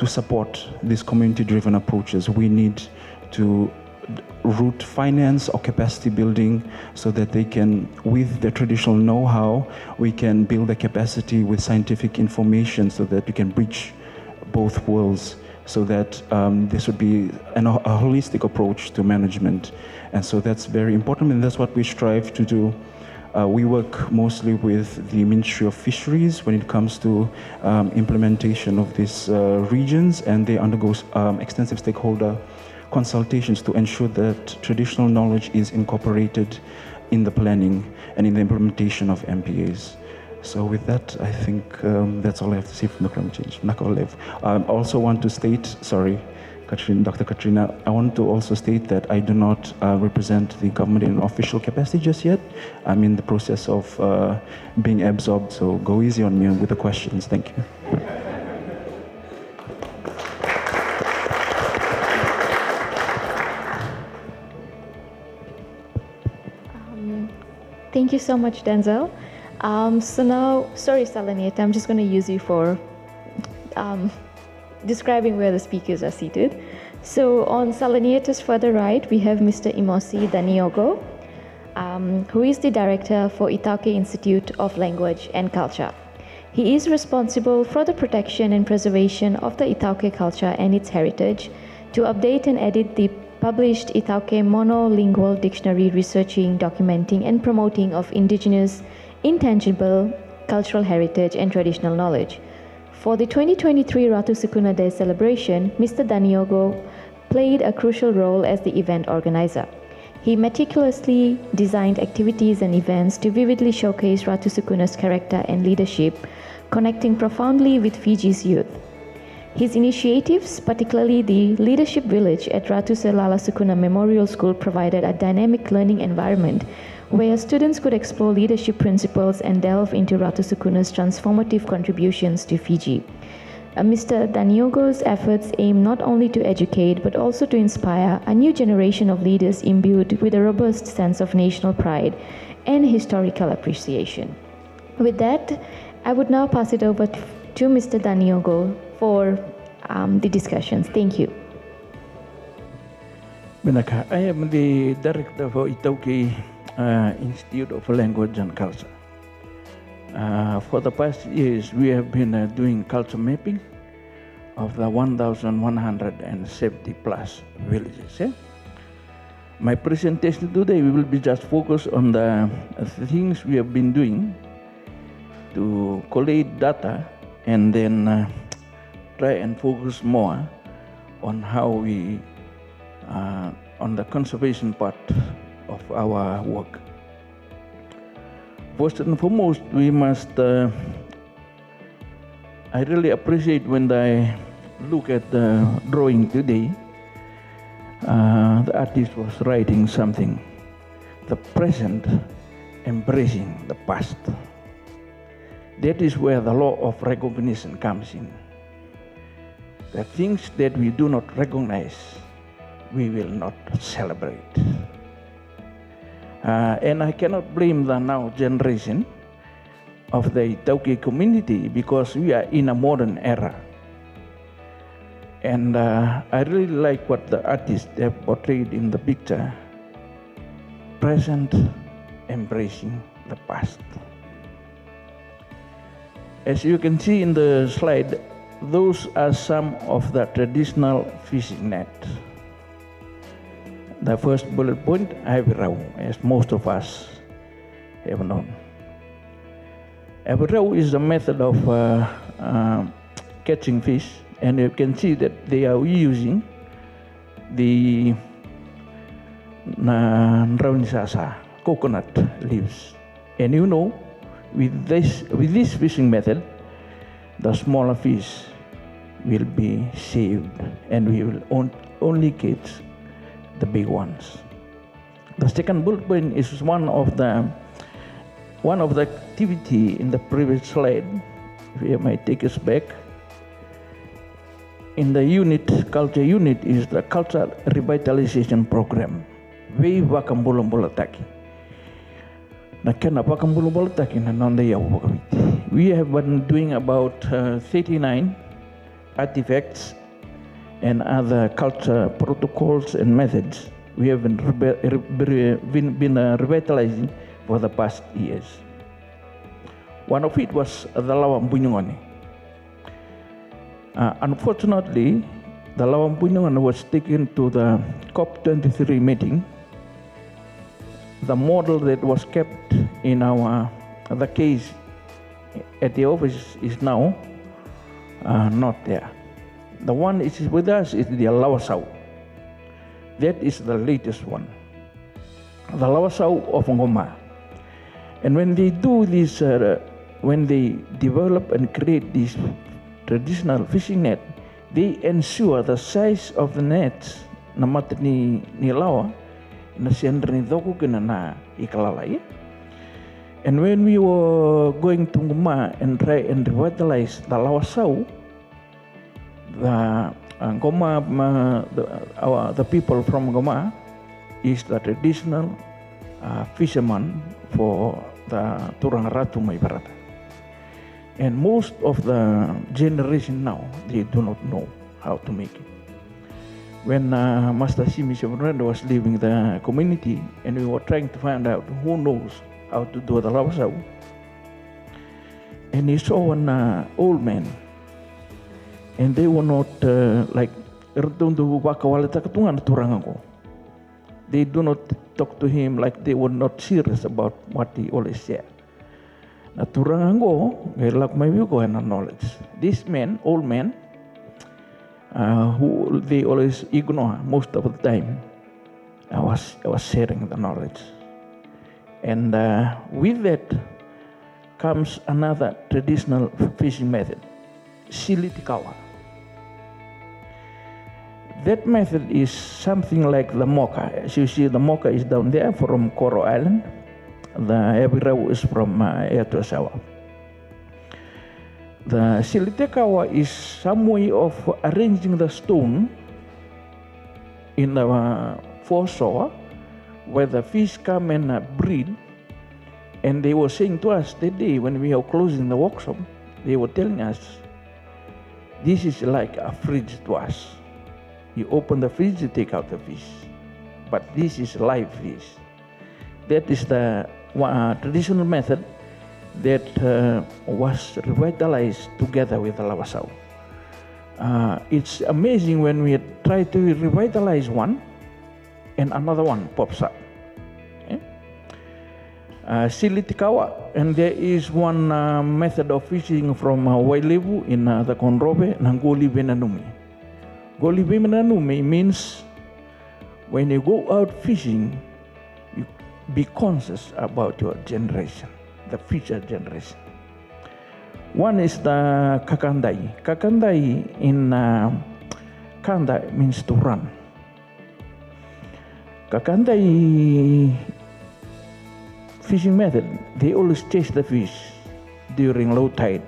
support these community-driven approaches. We need to root finance or capacity building so that they can, with the traditional know-how, we can build the capacity with scientific information so that we can bridge both worlds, so that this would be a holistic approach to management. And so that's very important, and that's what we strive to do. We work mostly with the Ministry of Fisheries when it comes to implementation of these regions, and they undergo extensive stakeholder consultations to ensure that traditional knowledge is incorporated in the planning and in the implementation of MPAs. So with that, I think that's all I have to say from the climate change. I also want to state, sorry, Dr. Katrina, I want to also state that I do not represent the government in an official capacity just yet. I'm in the process of being absorbed, so go easy on me with the questions. Thank you. Thank you so much, Denzel. So now, sorry, Saleta, I'm just going to use you for describing where the speakers are seated. So on Saleta's further right, we have Mr. Osi Diogo, who is the director for Itauke Institute of Language and Culture. He is responsible for the protection and preservation of the Itauke culture and its heritage, to update and edit the published Itauke monolingual dictionary, researching, documenting, and promoting of indigenous, intangible cultural heritage and traditional knowledge. For the 2023 Ratu Sukuna Day celebration, Mr. Diogo played a crucial role as the event organizer. He meticulously designed activities and events to vividly showcase Ratu Sukuna's character and leadership, connecting profoundly with Fiji's youth. His initiatives, particularly the Leadership Village at Ratu Selala Sukuna Memorial School, provided a dynamic learning environment where students could explore leadership principles and delve into Ratu Sukuna's transformative contributions to Fiji. Mr. Diogo's efforts aim not only to educate but also to inspire a new generation of leaders imbued with a robust sense of national pride and historical appreciation. With that, I would now pass it over to Mr. Diogo for the discussions. Thank you. I am the director for Itauke Institute of Language and Culture. For the past years, we have been doing culture mapping of the 1,170 plus villages. My presentation today will be just focused on the things we have been doing to collate data and then try and focus more on how we, on the conservation part of our work. First and foremost, we must I really appreciate when I look at the drawing today. The artist was writing something, the present embracing the past. That is where the law of recognition comes in. The things that we do not recognize, we will not celebrate. And I cannot blame the now generation of the Tauke community because we are in a modern era. And I really like what the artists have portrayed in the picture. Present, embracing the past. As you can see in the slide, those are some of the traditional fishing net. The first bullet point, Abirau, as most of us have known. Abirau is a method of catching fish, and you can see that they are using the Raunisasa coconut leaves. And you know, with this fishing method, the smaller fish will be saved, and we will only catch the big ones. The second bullet point is one of the activity in the previous slide. If you might take us back. In the culture unit is the culture revitalization program. We have been doing about 39 artifacts and other culture protocols and methods. We have been revitalizing for the past years. One of it was the Lawang Bunyongani. Unfortunately, the Lawang Bunyongani was taken to the COP23 meeting. The model that was kept in the case at the office is now not there. The one which is with us is the Lawasau. That is the latest one. The Lawasau of Ngoma. And when they do this, when they develop and create this traditional fishing net, they ensure the size of the nets na mata ni lawa na siandra ni doko kina na ikalalai. And when we were going to Ngoma and try and revitalize the Lawasau, the Ngoma, the people from Ngoma is the traditional fisherman for the Turang Ratu Maibarata. And most of the generation now, they do not know how to make it. When Master Simi Severendo was leaving the community and we were trying to find out who knows how to do the Lawasau, and he saw an old man, and they were not they do not talk to him like they were not serious about what he always said. Na turangango, like my view, go and knowledge. This man, old man, who they always ignore most of the time, I was sharing the knowledge. And with that comes another traditional fishing method, silitikawa. That method is something like the mocha. As you see, the mocha is down there from Coral Island. The Abirau is from Airtosawa. The silitikawa is some way of arranging the stone in the foreshore where the fish come and breed. And they were saying to us that day when we were closing the workshop, they were telling us, this is like a fridge to us. You open the fridge, you take out the fish. But this is live fish. That is the traditional method that was revitalized together with the Lawasau. It's amazing when we try to revitalize one and another one pops up. Silitikawa, and there is one method of fishing from Wailevu in the Konrobe, Nangoli Venanumi. Goli Venanumi means when you go out fishing, you be conscious about your generation, the future generation. One is the kakandai. Kakandai in Kanda means to run. Kakandai fishing method, they always chase the fish during low tide.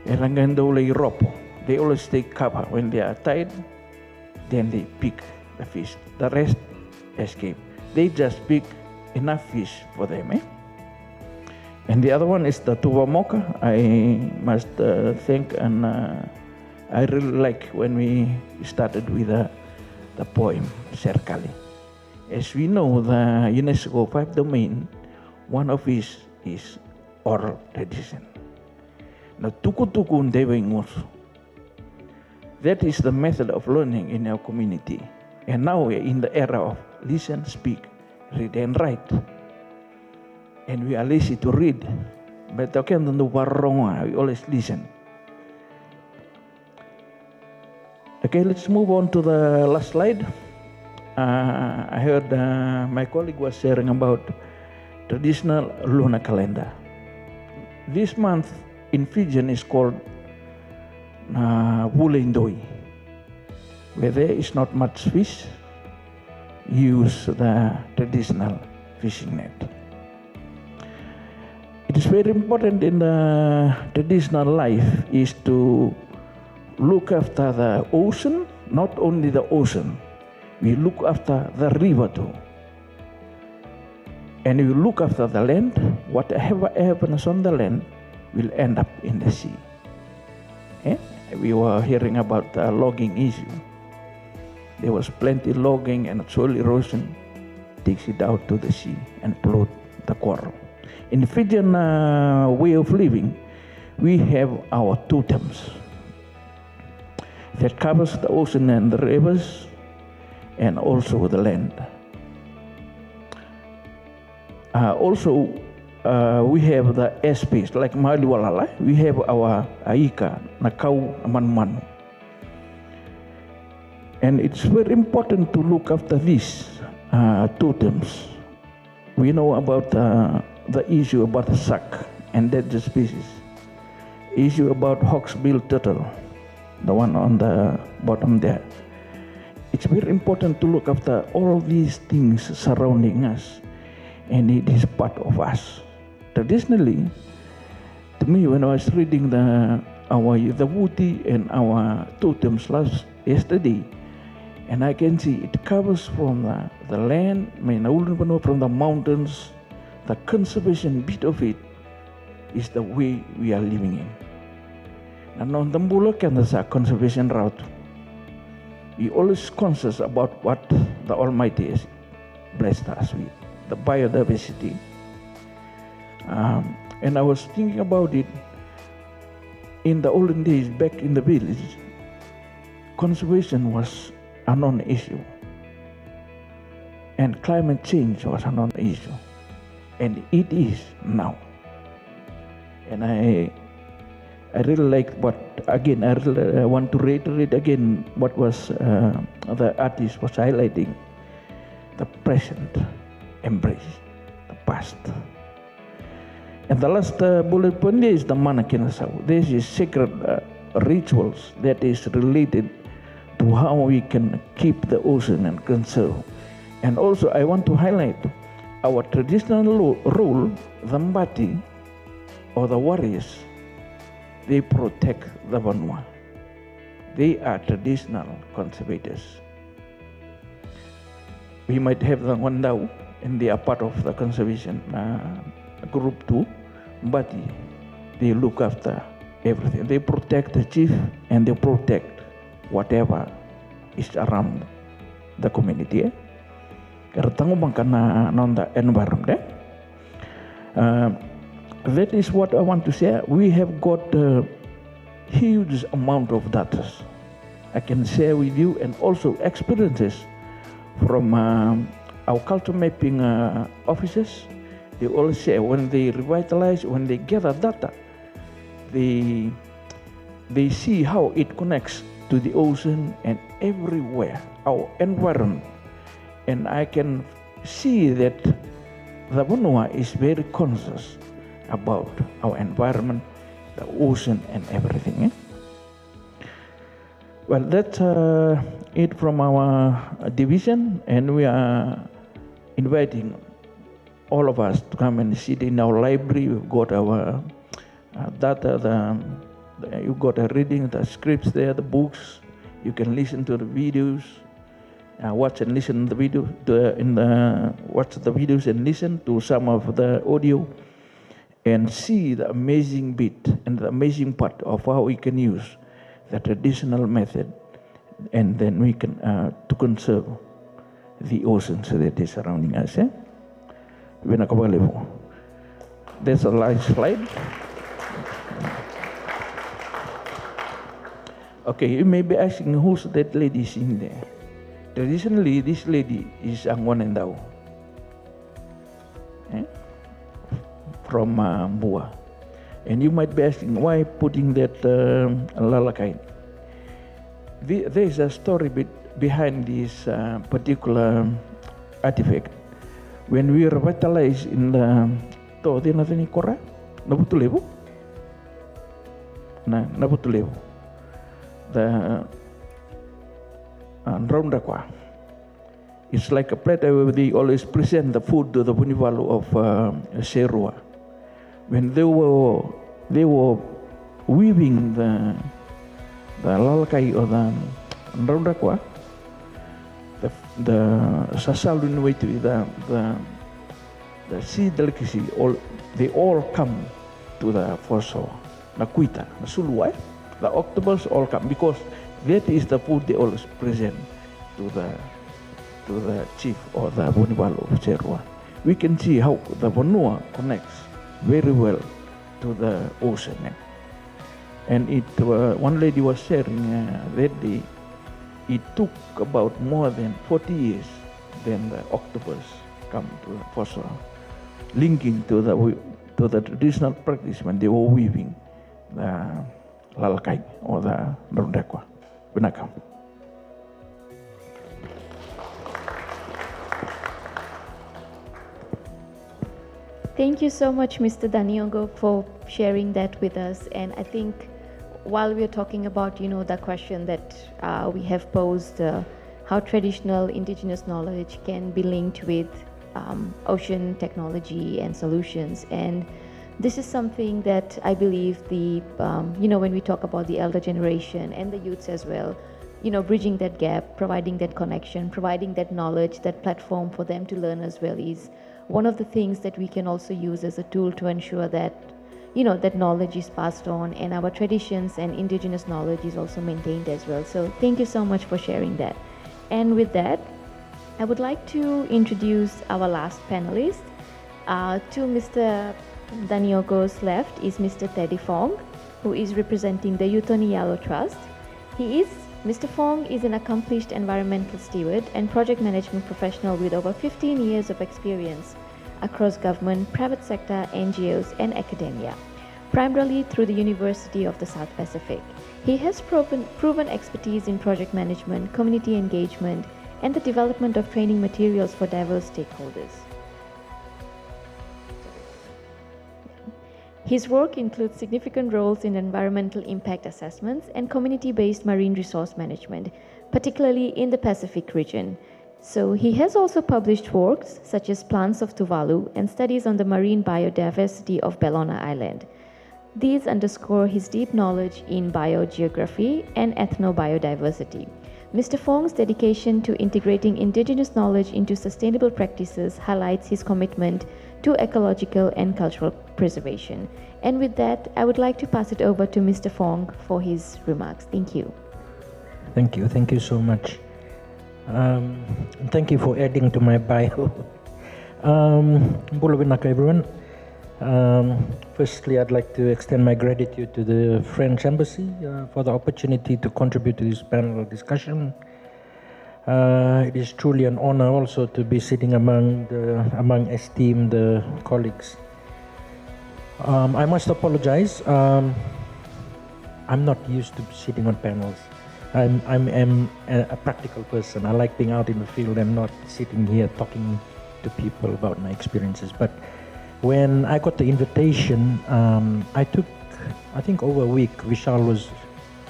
They always take cover when they are tide, then they pick the fish. The rest escape. They just pick enough fish for them. And the other one is the Tuvamoka. I must thank, and I really like when we started with the poem Serkali. As we know, the UNESCO 5 domain, one of it is oral tradition. Now, tuku-tuku ndewe ngusu. That is the method of learning in our community. And now we are in the era of listen, speak, read and write. And we are lazy to read. But okay, we always listen. Okay, let's move on to the last slide. I heard my colleague was sharing about traditional lunar calendar. This month in Fijian is called Wulendoi, where there is not much fish. Use the traditional fishing net. It is very important in the traditional life is to look after the ocean, not only the ocean. We look after the river too. And we look after the land. Whatever happens on the land will end up in the sea. We were hearing about the logging issue. There was plenty logging and soil erosion takes it out to the sea and pollute the coral. In the Fijian way of living, we have our totems that covers the ocean and the rivers and also the land. We have the airspace, like Maliwalala, we have our Aika, Nakau, Manmanu. And it's very important to look after these totems. We know about the issue about the shark, endangered species. Issue about hawksbill turtle, the one on the bottom there. It's very important to look after all these things surrounding us, and it is part of us. Traditionally, to me, when I was reading the Wuti and our totems yesterday, and I can see it covers from the land, from the mountains. The conservation bit of it is the way we are living in. And on the Mbula Kanasa conservation route, we always conscious about what the Almighty has blessed us with, the biodiversity. And I was thinking about it in the olden days back in the village. Conservation was a non-issue, and climate change was a non-issue, and it is now. And I really like what, again, I really want to reiterate again what was the artist was highlighting: the present, embrace the past. And the last bullet point is the Manakinasau. This is sacred rituals that is related to how we can keep the ocean and conserve. And also I want to highlight our traditional role, the Mbati or the warriors. They protect the Vanua. They are traditional conservators. We might have the Wandau, and they are part of the conservation group too, but they look after everything. They protect the chief and they protect whatever is around the community. The environment. That is what I want to say. We have got a huge amount of data I can share with you, and also experiences from our culture mapping officers. They always say when they revitalize, when they gather data, they see how it connects to the ocean and everywhere, our environment. And I can see that the Vanua is very conscious about our environment the ocean and everything. Well, that's it from our division, and we are inviting all of us to come and sit in our library. We've got our data, you've got a reading, the scripts there, the books. You can listen to the videos, watch and listen to the video, watch the videos and listen to some of the audio, and see the amazing bit and the amazing part of how we can use the traditional method, and then we can to conserve the oceans that is surrounding us. There's a last slide. Okay, you may be asking, who's that lady sitting there? Traditionally, this lady is Angwan and Dao from Bua. And you might be asking, why putting that lalakai? There is a story behind this particular artifact. When we revitalize in the Todi Natani Kora, Nabutulevo, Nabutulevo, the Rondakwa. It's like a plate where they always present the food to the Bunivalu of Serua. When they were weaving the lalakai or the Rondakwa, the Sasalun way to the sea delicacy, they all come to the Fosso, Nakuita, the Suluai, the octopus all come, because that is the food they always present to the chief or the Bonivalu of Serua. We can see how the Vanua connects very well to the ocean. And one lady was sharing that day, it took about more than 40 years then the octopus come to the Fosso, linking to the traditional practice when they were weaving the lalakai or the rondakwa. Benakam. Thank you so much, Mr. Diogo, for sharing that with us. And I think while we're talking about, the question that we have posed, how traditional indigenous knowledge can be linked with ocean technology and solutions. And this is something that I believe when we talk about the elder generation and the youths as well, bridging that gap, providing that connection, providing that knowledge, that platform for them to learn as well is one of the things that we can also use as a tool to ensure that, that knowledge is passed on and our traditions and indigenous knowledge is also maintained as well. So thank you so much for sharing that. And with that, I would like to introduce our last panelist. To Mr. Diogo's left is Mr. Teddy Fong, who is representing the Yutoni Yalo Trust. Mr. Fong is an accomplished environmental steward and project management professional with over 15 years of experience across government, private sector, NGOs, and academia, primarily through the University of the South Pacific. He has proven expertise in project management, community engagement, and the development of training materials for diverse stakeholders. His work includes significant roles in environmental impact assessments and community-based marine resource management, particularly in the Pacific region. So he has also published works such as Plants of Tuvalu and studies on the marine biodiversity of Bellona Island. These underscore his deep knowledge in biogeography and ethnobiodiversity. Mr. Fong's dedication to integrating indigenous knowledge into sustainable practices highlights his commitment to ecological and cultural preservation. And with that, I would like to pass it over to Mr. Fong for his remarks. Thank you. Thank you so much. Thank you for adding to my bio. Everyone. Firstly, I'd like to extend my gratitude to the French Embassy for the opportunity to contribute to this panel discussion. It is truly an honor also to be sitting among esteemed colleagues. I must apologize. I'm not used to sitting on panels. I'm a practical person. I like being out in the field and not sitting here talking to people about my experiences. But when I got the invitation, I took I think over a week, Vishal was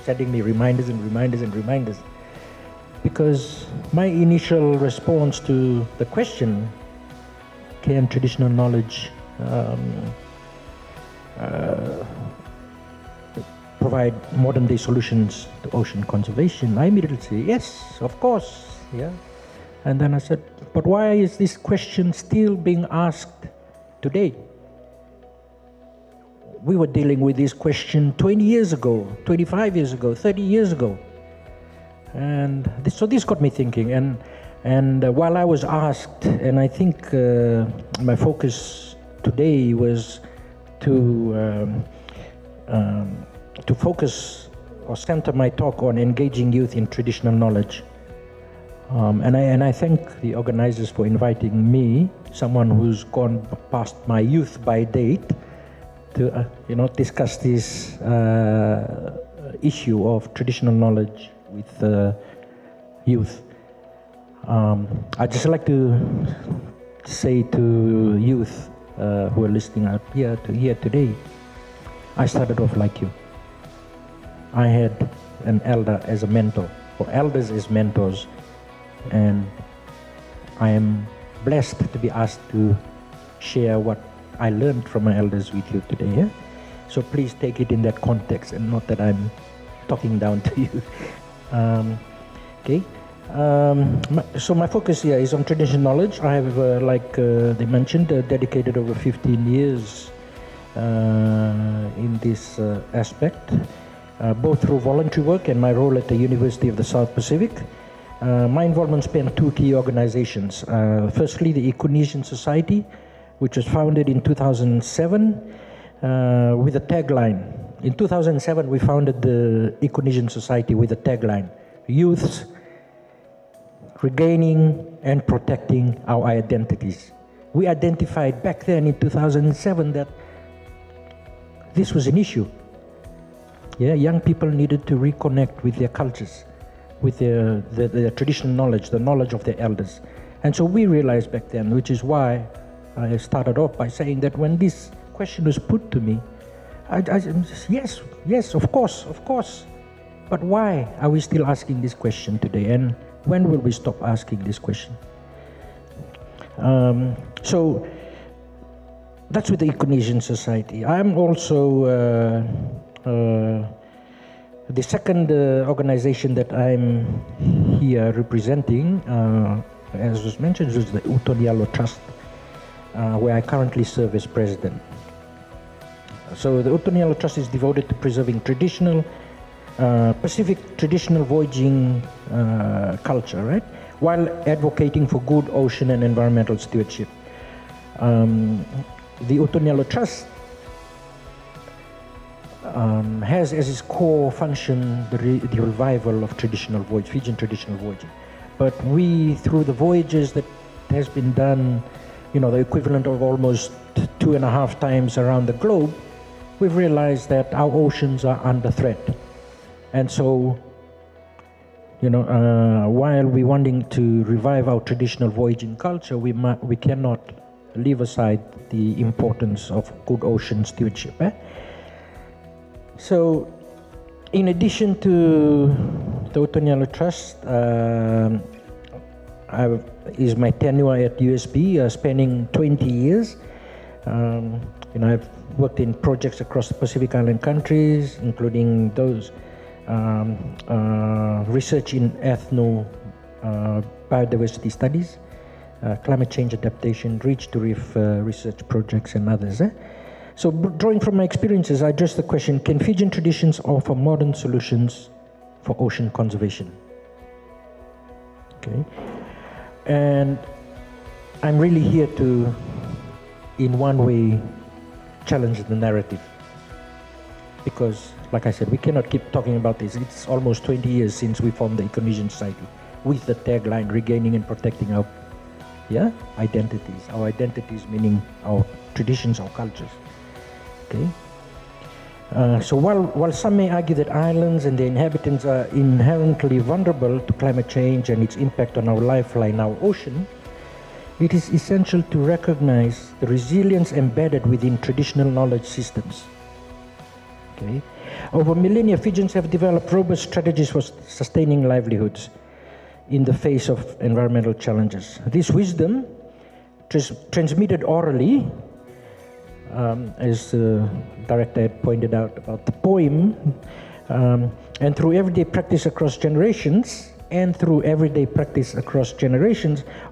sending me reminders and reminders and reminders. Because my initial response to the question, can traditional knowledge provide modern day solutions to ocean conservation? I immediately say, yes, of course, yeah. And then I said, but why is this question still being asked today? We were dealing with this question 20 years ago, 25 years ago, 30 years ago. And so this got me thinking. And while I was asked, and I think my focus today was to focus or center my talk on engaging youth in traditional knowledge. And I thank the organizers for inviting me, someone who's gone past my youth by date, to discuss this issue of traditional knowledge with youth. I'd just like to say to youth who are listening out here today, I started off like you. I had an elder as a mentor, or elders as mentors, and I am blessed to be asked to share what I learned from my elders with you today. Yeah? So please take it in that context, and not that I'm talking down to you. Okay. So my focus here is on traditional knowledge. I have, like they mentioned, dedicated over 15 years in this aspect, both through voluntary work and my role at the University of the South Pacific. My involvement spanned two key organizations. Firstly, the Econesian Society, which was founded in 2007 with a tagline. In 2007, we founded the Econesian Society with a tagline, Youths Regaining and Protecting Our Identities. We identified back then in 2007 that this was an issue. Yeah, young people needed to reconnect with their cultures, with their traditional knowledge, the knowledge of their elders. And so we realized back then, which is why I started off by saying that when this question was put to me, I just, yes, of course. But why are we still asking this question today? And when will we stop asking this question? So that's with the Econesian Society. I'm also the second organization that I'm here representing, as was mentioned, is the Utonialo Trust, where I currently serve as president. So the Utonialo Trust is devoted to preserving traditional, Pacific traditional voyaging culture, right? While advocating for good ocean and environmental stewardship. The Utonialo Trust has as its core function the revival of traditional voyage, Fijian traditional voyaging. But we, through the voyages that has been done, the equivalent of almost 2.5 times around the globe, we've realized that our oceans are under threat. And so, while we're wanting to revive our traditional voyaging culture, we cannot leave aside the importance of good ocean stewardship. So, in addition to the Utonialo Trust, is my tenure at USB, spanning 20 years. I've worked in projects across the Pacific Island countries, including those research in biodiversity studies, climate change adaptation, reach to reef research projects, and others. So, drawing from my experiences, I address the question, can Fijian traditions offer modern solutions for ocean conservation? Okay. And I'm really here to, in one way, challenge the narrative. Because, like I said, we cannot keep talking about this. It's almost 20 years since we formed the Econesian Society with the tagline, regaining and protecting our identities. Our identities meaning our traditions, our cultures. Okay. So while some may argue that islands and their inhabitants are inherently vulnerable to climate change and its impact on our lifeline, our ocean, it is essential to recognize the resilience embedded within traditional knowledge systems. Okay. Over millennia, Fijians have developed robust strategies for sustaining livelihoods in the face of environmental challenges. This wisdom, transmitted orally, as the director had pointed out about the poem, and through everyday practice across generations,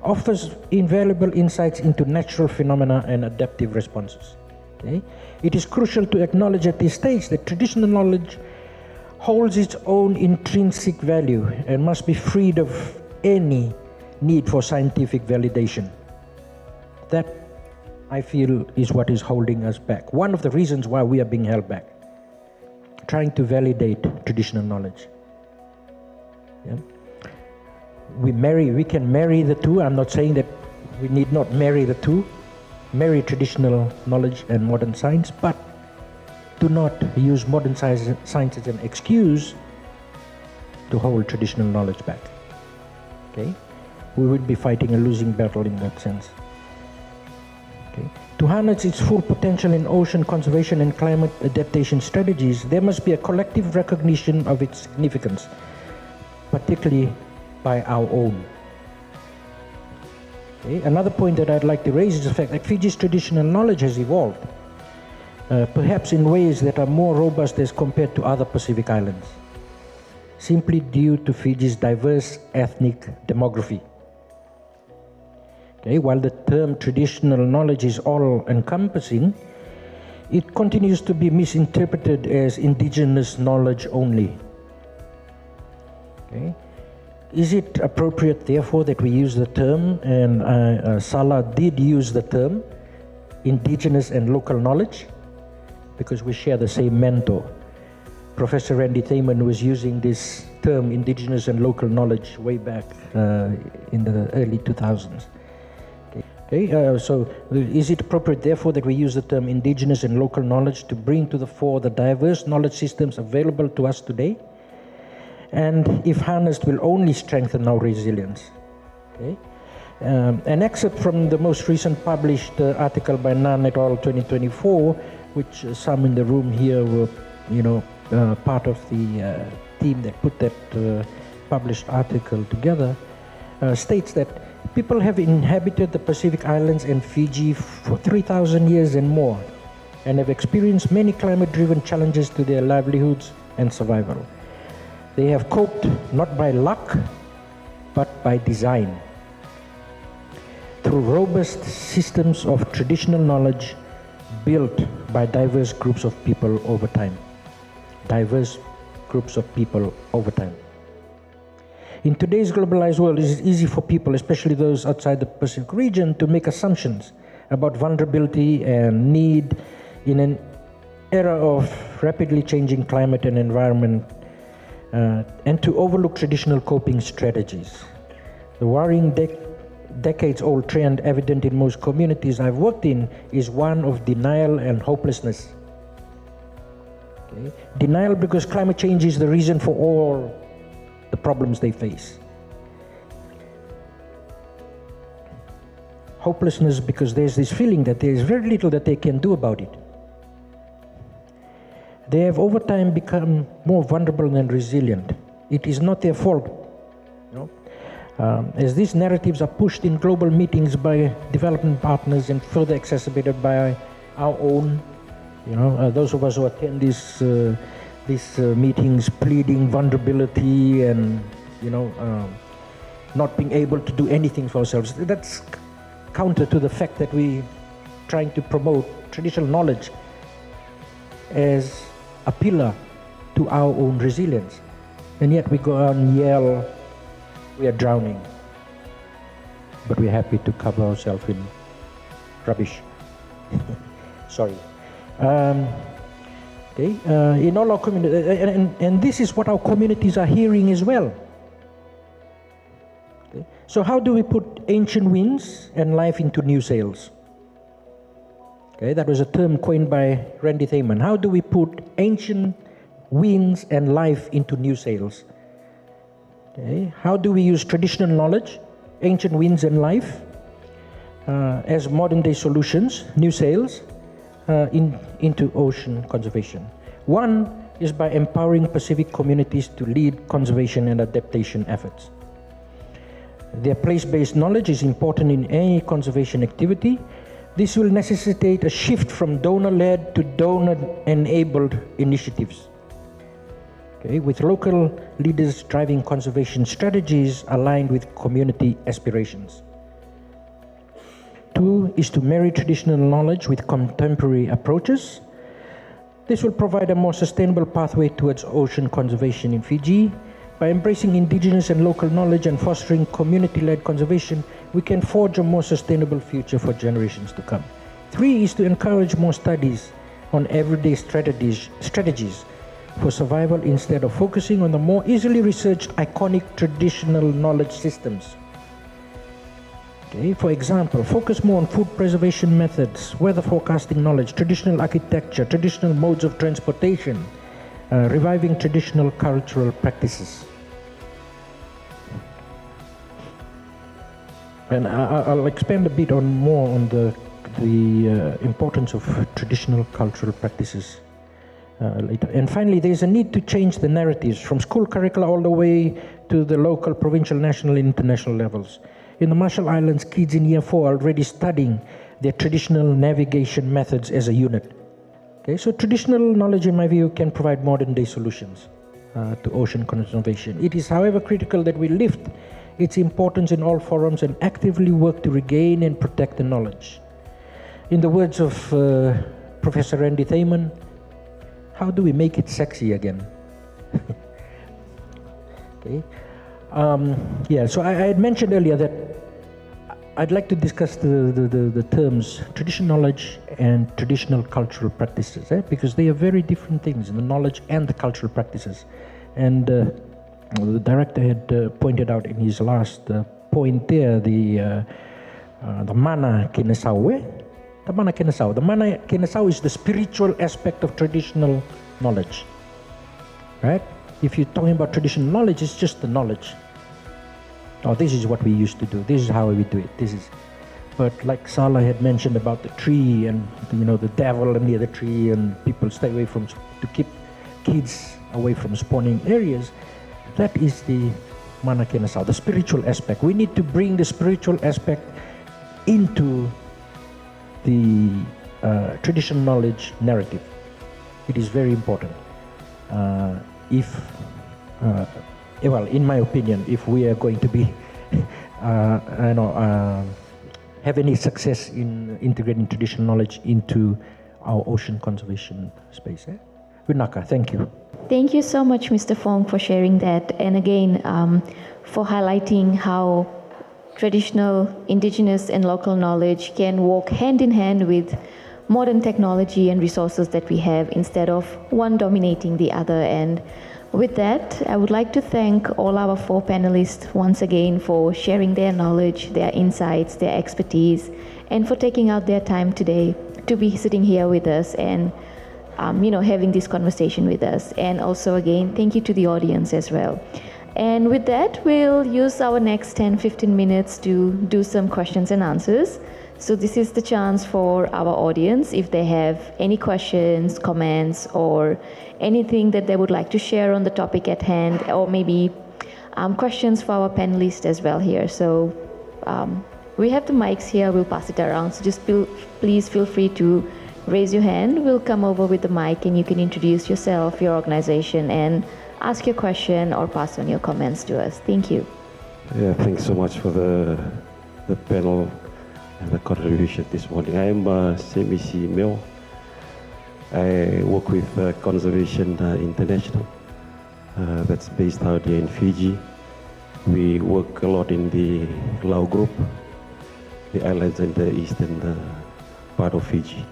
offers invaluable insights into natural phenomena and adaptive responses. Okay? It is crucial to acknowledge at this stage that traditional knowledge holds its own intrinsic value and must be freed of any need for scientific validation. That, I feel, is what is holding us back. One of the reasons why we are being held back, trying to validate traditional knowledge. Yeah? We can marry the two. I'm not saying that we need not marry the two, marry traditional knowledge and modern science, but do not use modern science as an excuse to hold traditional knowledge back. Okay? We will be fighting a losing battle in that sense. Okay? To harness its full potential in ocean conservation and climate adaptation strategies, there must be a collective recognition of its significance, particularly by our own. Okay? Another point that I'd like to raise is the fact that Fiji's traditional knowledge has evolved, perhaps in ways that are more robust as compared to other Pacific islands, simply due to Fiji's diverse ethnic demography. Okay? While the term traditional knowledge is all-encompassing, it continues to be misinterpreted as indigenous knowledge only. Okay? Is it appropriate, therefore, that we use the term, and Sala did use the term, indigenous and local knowledge, because we share the same mentor. Professor Randy Thaman was using this term, indigenous and local knowledge, way back in the early 2000s. Okay, so is it appropriate, therefore, that we use the term indigenous and local knowledge to bring to the fore the diverse knowledge systems available to us today? And if harnessed, will only strengthen our resilience. Okay? An excerpt from the most recent published article by Nan et al. 2024, which some in the room here were, part of the team that put that published article together, states that people have inhabited the Pacific Islands and Fiji for 3,000 years and more, and have experienced many climate-driven challenges to their livelihoods and survival. They have coped not by luck, but by design, through robust systems of traditional knowledge built by diverse groups of people over time. In today's globalized world, it is easy for people, especially those outside the Pacific region, to make assumptions about vulnerability and need in an era of rapidly changing climate and environment, and to overlook traditional coping strategies. The worrying decades-old trend evident in most communities I've worked in is one of denial and hopelessness. Okay? Denial because climate change is the reason for all the problems they face. Hopelessness because there's this feeling that there's very little that they can do about it. They have over time become more vulnerable and resilient. It is not their fault. As these narratives are pushed in global meetings by development partners and further exacerbated by our own, those of us who attend these meetings pleading vulnerability and, not being able to do anything for ourselves. That's counter to the fact that we're trying to promote traditional knowledge as a pillar to our own resilience. And yet we go out and yell, we are drowning. But we're happy to cover ourselves in rubbish. Sorry. Okay. In all our communities, and this is what our communities are hearing as well. Okay. So how do we put ancient winds and life into new sails? Okay, that was a term coined by Randy Thaman. How do we put ancient winds and life into new sails? Okay, how do we use traditional knowledge, ancient winds and life, as modern day solutions, new sails, into ocean conservation? One is by empowering Pacific communities to lead conservation and adaptation efforts. Their place-based knowledge is important in any conservation activity. This will necessitate a shift from donor-led to donor-enabled initiatives. Okay, with local leaders driving conservation strategies aligned with community aspirations. Two is to marry traditional knowledge with contemporary approaches. This will provide a more sustainable pathway towards ocean conservation in Fiji. By embracing indigenous and local knowledge and fostering community-led conservation, we can forge a more sustainable future for generations to come. Three is to encourage more studies on everyday strategies for survival instead of focusing on the more easily researched iconic traditional knowledge systems. Okay, for example, focus more on food preservation methods, weather forecasting knowledge, traditional architecture, traditional modes of transportation, reviving traditional cultural practices. And I'll expand a bit more on the importance of traditional cultural practices later. And finally, there's a need to change the narratives from school curricula all the way to the local, provincial, national, and international levels. In the Marshall Islands, kids in year 4 are already studying their traditional navigation methods as a unit. Okay, so traditional knowledge, in my view, can provide modern-day solutions to ocean conservation. It is, however, critical that we lift its importance in all forums and actively work to regain and protect the knowledge. In the words of Professor Randy Thaman, how do we make it sexy again? Okay. So I had mentioned earlier that I'd like to discuss the terms traditional knowledge and traditional cultural practices, because they are very different things, the knowledge and the cultural practices. And the director had pointed out in his last point there, the mana kenesau. The mana kenesau. The mana kenesau is the spiritual aspect of traditional knowledge, right? If you're talking about traditional knowledge, it's just the knowledge. Oh, this is what we used to do. This is how we do it. But like Sala had mentioned about the tree and the devil near the tree, and people stay away to keep kids away from spawning areas. That is the mana kenesau, the spiritual aspect. We need to bring the spiritual aspect into the traditional knowledge narrative. It is very important. In my opinion, if we are going to be, have any success in integrating traditional knowledge into our ocean conservation space. Vinaka, thank you. Thank you so much, Mr. Fong, for sharing that. And again, for highlighting how traditional, indigenous, and local knowledge can walk hand in hand with modern technology and resources that we have instead of one dominating the other. And with that, I would like to thank all our 4 panelists once again for sharing their knowledge, their insights, their expertise, and for taking out their time today to be sitting here with us and having this conversation with us. And also again, thank you to the audience as well. And with that, we'll use our next 10-15 minutes to do some questions and answers. So this is the chance for our audience, if they have any questions, comments, or anything that they would like to share on the topic at hand, or maybe questions for our panelists as well here. So we have the mics here, we'll pass it around. So just please feel free to raise your hand. We'll come over with the mic and you can introduce yourself, your organization, and ask your question or pass on your comments to us. Thank you. Yeah, thanks so much for the panel and the contribution this morning. I am Semisi Meo. I work with Conservation International, that's based out here in Fiji. We work a lot in the Lau group, the islands in the eastern part of Fiji.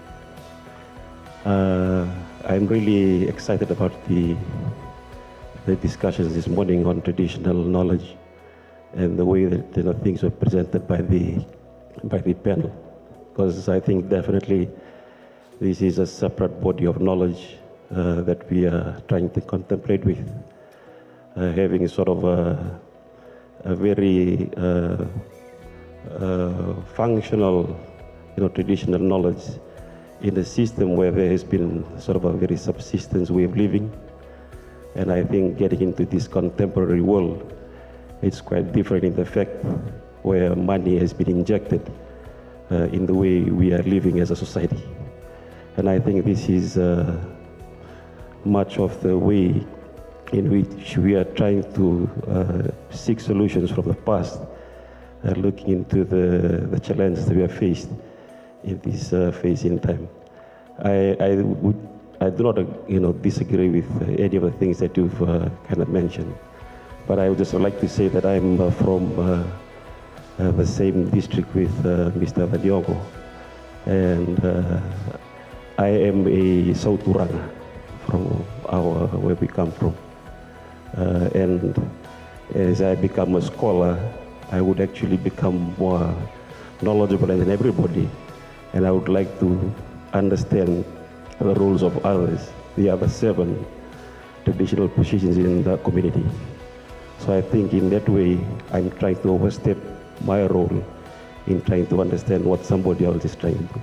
I'm really excited about the discussions this morning on traditional knowledge and the way that things were presented by the panel, because I think definitely this is a separate body of knowledge that we are trying to contemplate with, having sort of a very functional, traditional knowledge in a system where there has been sort of a very subsistence way of living. And I think getting into this contemporary world, it's quite different in the fact where money has been injected in the way we are living as a society. And I think this is much of the way in which we are trying to seek solutions from the past, looking into the challenges that we are faced in this phase in time. I do not disagree with any of the things that you've kind of mentioned, but I would just like to say that I'm from the same district with Mr. Diogo, and I am a Sauturanga from where we come from. And as I become a scholar, I would actually become more knowledgeable than everybody, and I would like to understand the roles of others, the other 7 traditional positions in the community. So I think in that way, I'm trying to overstep my role in trying to understand what somebody else is trying to do.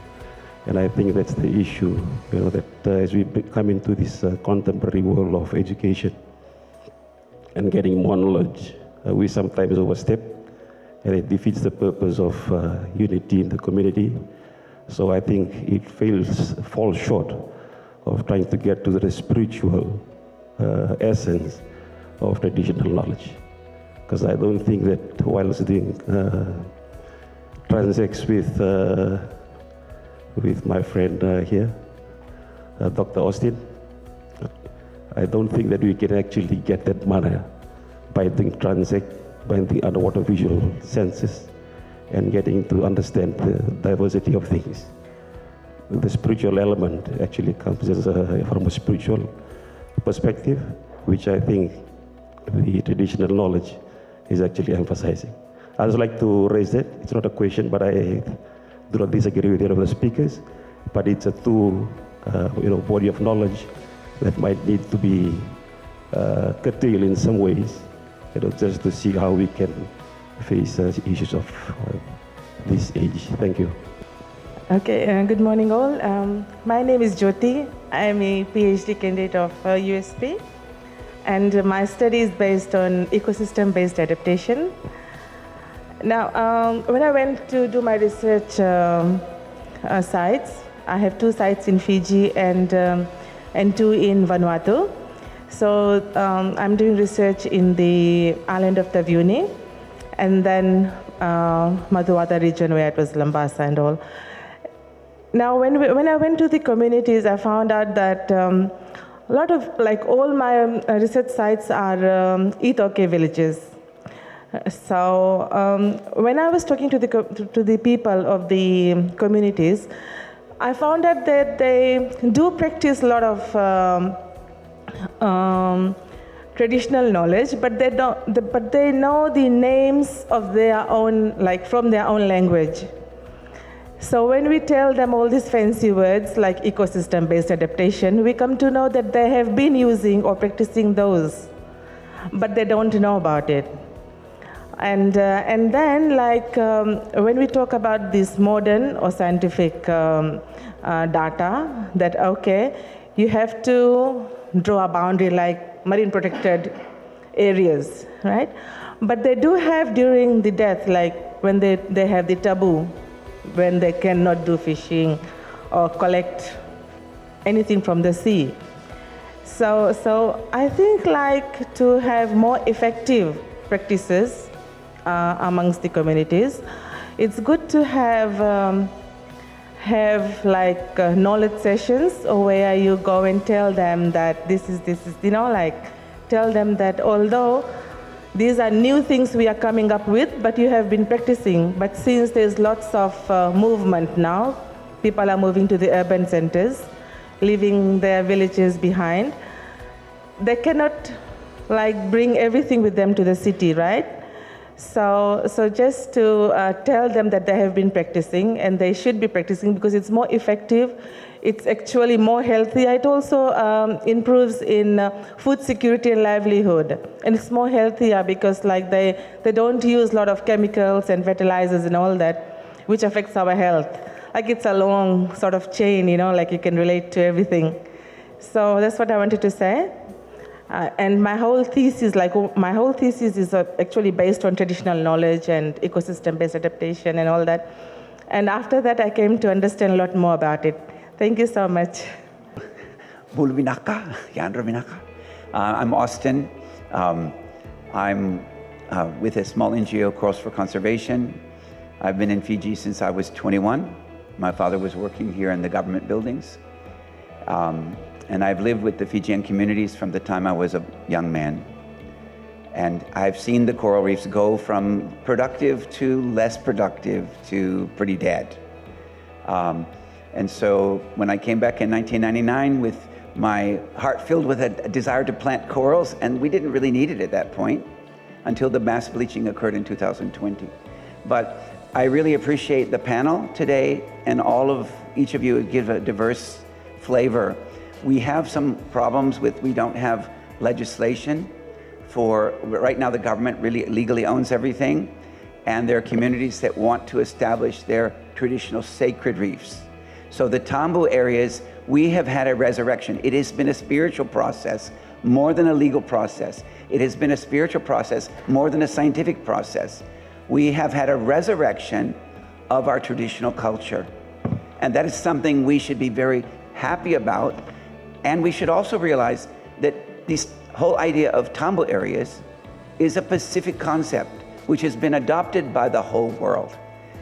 And I think that's the issue, that as we come into this contemporary world of education and getting more knowledge, we sometimes overstep, and it defeats the purpose of unity in the community. So I think it falls short of trying to get to the spiritual essence of traditional knowledge. Because I don't think that whilst doing transacts with my friend here, Dr. Austin, I don't think that we can actually get that manner by doing transact, by the underwater visual senses, and getting to understand the diversity of things. The spiritual element actually comes from a spiritual perspective, which I think the traditional knowledge is actually emphasizing. I would like to raise that. It's not a question, but I do not disagree with any of the speakers, but it's a body of knowledge that might need to be curtailed in some ways, just to see how we can face issues of this age. Thank you. Okay, good morning all. My name is Jyoti. I am a PhD candidate of USP, and my study is based on ecosystem-based adaptation. Now, when I went to do my research sites, I have 2 sites in Fiji and 2 in Vanuatu. So I'm doing research in the island of Taveuni, and then Madhuwata region where it was Lambasa and all. Now, when I went to the communities, I found out that a lot of, all my research sites are Itoke villages. So when I was talking to the people of the communities, I found out that they do practice a lot of traditional knowledge, but they know the names of their own, from their own language. So when we tell them all these fancy words like ecosystem-based adaptation, we come to know that they have been using or practicing those, but they don't know about it. And then when we talk about this modern or scientific data, that okay, you have to draw a boundary like marine protected areas, right? But they do have during the death, when they have the taboo, when they cannot do fishing or collect anything from the sea. So I think to have more effective practices amongst the communities, it's good to have knowledge sessions where you go and tell them that this is, tell them that although these are new things we are coming up with, but you have been practicing. But since there's lots of movement now, people are moving to the urban centers, leaving their villages behind. They cannot bring everything with them to the city, right? So just to tell them that they have been practicing and they should be practicing because it's more effective. It's actually more healthy. It also improves in food security and livelihood. And it's more healthier because they don't use a lot of chemicals and fertilizers and all that, which affects our health. like it's a long sort of chain, like you can relate to everything. So that's what I wanted to say. And my whole thesis is actually based on traditional knowledge and ecosystem-based adaptation and all that. And after that, I came to understand a lot more about it. Thank you so much. I'm Austin. I'm with a small NGO, Corals for Conservation. I've been in Fiji since I was 21. My father was working here in the government buildings. And I've lived with the Fijian communities from the time I was a young man. And I've seen the coral reefs go from productive to less productive to pretty dead. And so when I came back in 1999 with my heart filled with a desire to plant corals, and we didn't really need it at that point until the mass bleaching occurred in 2020. But I really appreciate the panel today, and each of you give a diverse flavor. We have some problems we don't have legislation right now the government really legally owns everything, and there are communities that want to establish their traditional sacred reefs. So the Tambu areas, we have had a resurrection. It has been a spiritual process more than a legal process. It has been a spiritual process more than a scientific process. We have had a resurrection of our traditional culture. And that is something we should be very happy about. And we should also realize that this whole idea of Tambu areas is a Pacific concept, which has been adopted by the whole world.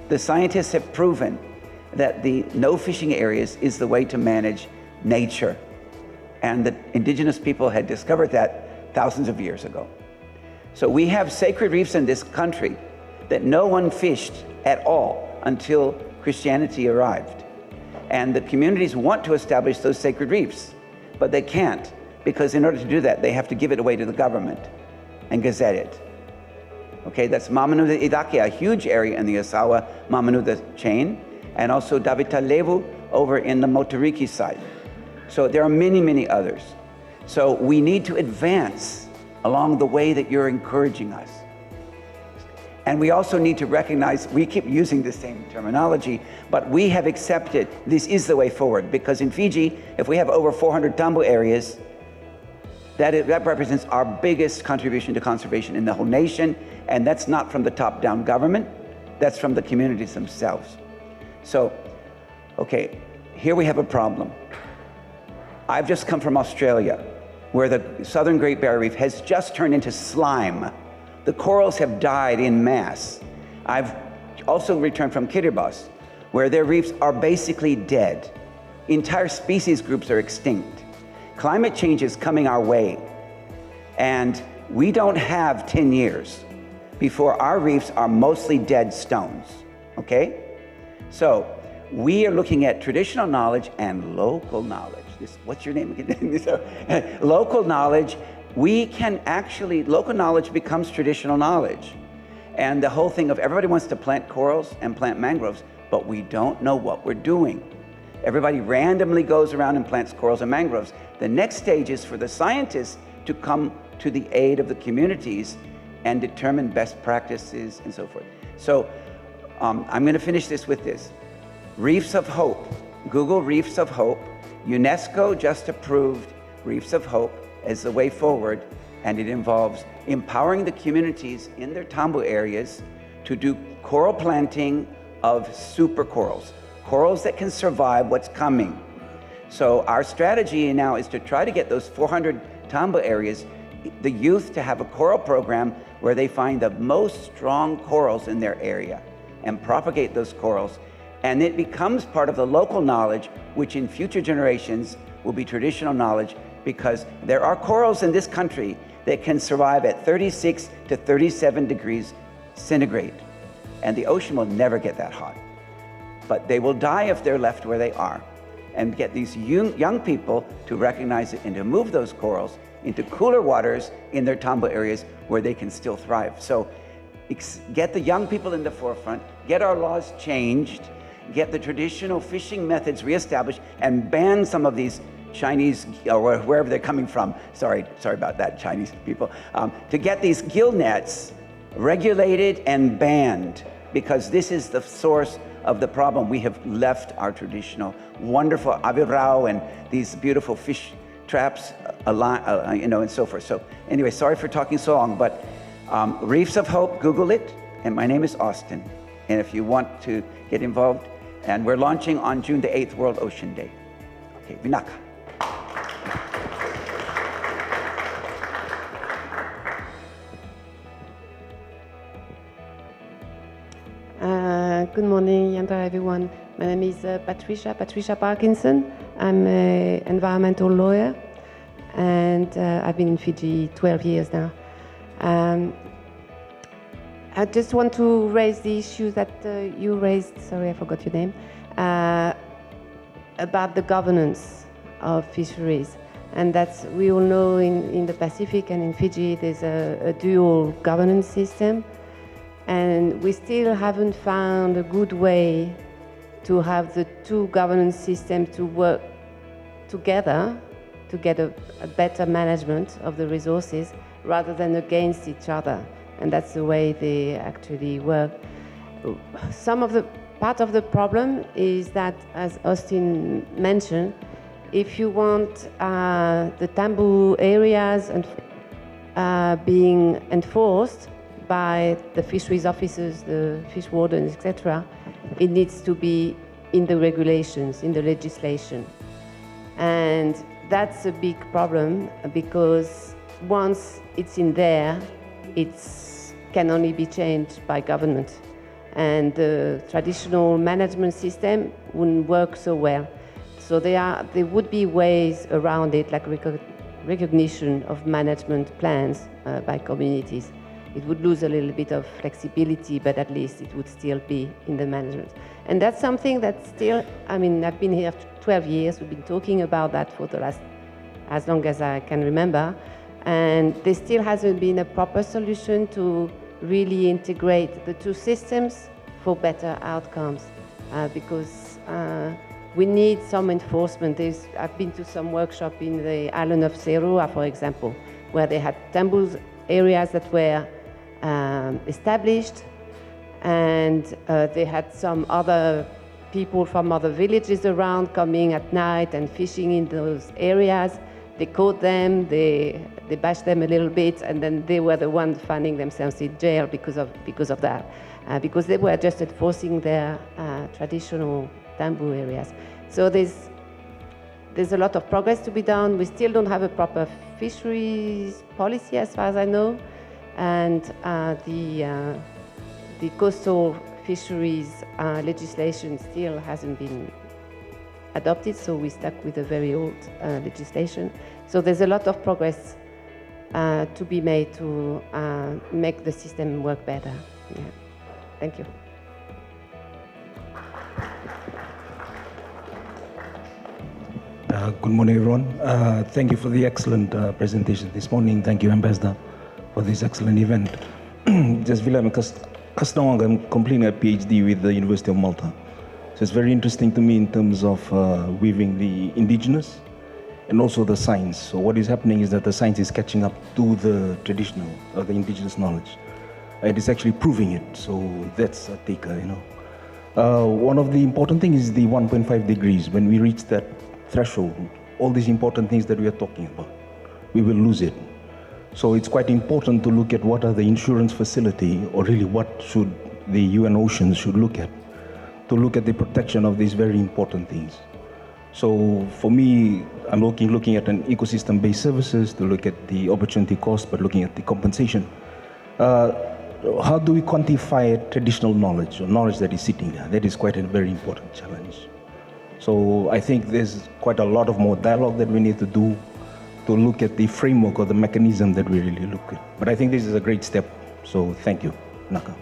The scientists have proven that the no fishing areas is the way to manage nature. And the indigenous people had discovered that thousands of years ago. So we have sacred reefs in this country that no one fished at all until Christianity arrived. And the communities want to establish those sacred reefs, but they can't, because in order to do that, they have to give it away to the government and gazette it. Okay, that's Mamanuca Idake, a huge area in the Asawa Mamanuca chain, and also Davitalevu over in the Motariki side. So there are many, many others. So we need to advance along the way that you're encouraging us. And we also need to recognize, we keep using the same terminology, but we have accepted this is the way forward, because in Fiji, if we have over 400 Tambu areas, that represents our biggest contribution to conservation in the whole nation, and that's not from the top-down government, that's from the communities themselves. So, okay, here we have a problem. I've just come from Australia, where the southern Great Barrier Reef has just turned into slime. The corals have died in mass. I've also returned from Kiribati, where their reefs are basically dead. Entire species groups are extinct. Climate change is coming our way, and we don't have 10 years before our reefs are mostly dead stones, okay? So we are looking at traditional knowledge and local knowledge. What's your name again? Local knowledge. Local knowledge becomes traditional knowledge. And the whole thing of everybody wants to plant corals and plant mangroves, but we don't know what we're doing. Everybody randomly goes around and plants corals and mangroves. The next stage is for the scientists to come to the aid of the communities and determine best practices and so forth. So I'm going to finish this with this. Reefs of Hope. Google Reefs of Hope. UNESCO just approved Reefs of Hope as the way forward, and it involves empowering the communities in their Tambu areas to do coral planting of super corals, corals that can survive what's coming. So our strategy now is to try to get those 400 Tambu areas, the youth, to have a coral program where they find the most strong corals in their area and propagate those corals. And it becomes part of the local knowledge, which in future generations will be traditional knowledge, because there are corals in this country that can survive at 36 to 37 degrees centigrade. And the ocean will never get that hot. But they will die if they're left where they are. And get these young people to recognize it and to move those corals into cooler waters in their Tambu areas where they can still thrive. So get the young people in the forefront, get our laws changed, get the traditional fishing methods reestablished, and ban some of these Chinese, or wherever they're coming from, sorry about that, Chinese people, to get these gill nets regulated and banned, because this is the source of the problem. We have left our traditional, wonderful avirao and these beautiful fish traps, and so forth. So anyway, sorry for talking so long, but Reefs of Hope, Google it, and my name is Austin. And if you want to get involved, and we're launching on June the 8th, World Ocean Day. Okay, Vinaka. Good morning, Yanta, everyone. My name is Patricia Parkinson. I'm an environmental lawyer, and I've been in Fiji 12 years now. I just want to raise the issue that you raised, sorry, I forgot your name, about the governance of fisheries. And that's, we all know in the Pacific and in Fiji, there's a dual governance system. And we still haven't found a good way to have the two governance systems to work together to get a better management of the resources rather than against each other. And that's the way they actually work. Part of the problem is that, as Austin mentioned, if you want the tambu areas being enforced by the fisheries officers, the fish wardens, etc., it needs to be in the regulations, in the legislation. And that's a big problem because once it's in there, it can only be changed by government. And the traditional management system wouldn't work so well. So there would be ways around it, like recognition of management plans by communities. It would lose a little bit of flexibility, but at least it would still be in the management. And that's something that still, I mean, I've been here 12 years, we've been talking about that for the last, as long as I can remember, and there still hasn't been a proper solution to really integrate the two systems for better outcomes, because we need some enforcement. I've been to some workshop in the island of Serua, for example, where they had tambu areas that were established, and they had some other people from other villages around coming at night and fishing in those areas. They caught them, they bashed them a little bit, and then they were the ones finding themselves in jail because of that, because they were just enforcing their traditional tambu areas. So there's a lot of progress to be done. We still don't have a proper fisheries policy, as far as I know, and the coastal fisheries legislation still hasn't been adopted, so we're stuck with a very old legislation. So there's a lot of progress to be made to make the system work better. Yeah. Thank you. Good morning, everyone. Thank you for the excellent presentation this morning. Thank you, Ambassador, for this excellent event. Just because I'm completing a PhD with the University of Malta. So it's very interesting to me in terms of weaving the indigenous and also the science. So what is happening is that the science is catching up to the traditional or the indigenous knowledge. It is actually proving it. So that's a taker, you know. One of the important things is the 1.5 degrees. When we reach that threshold, all these important things that we are talking about, we will lose it. So it's quite important to look at what are the insurance facility, or really what should the UN Oceans should look at, to look at the protection of these very important things. So for me, I'm looking at an ecosystem-based services to look at the opportunity cost, but looking at the compensation. How do we quantify traditional knowledge, or knowledge that is sitting there? That is quite a very important challenge. So I think there's quite a lot of more dialogue that we need to do to look at the framework or the mechanism that we really look at. But I think this is a great step. So thank you, Naka.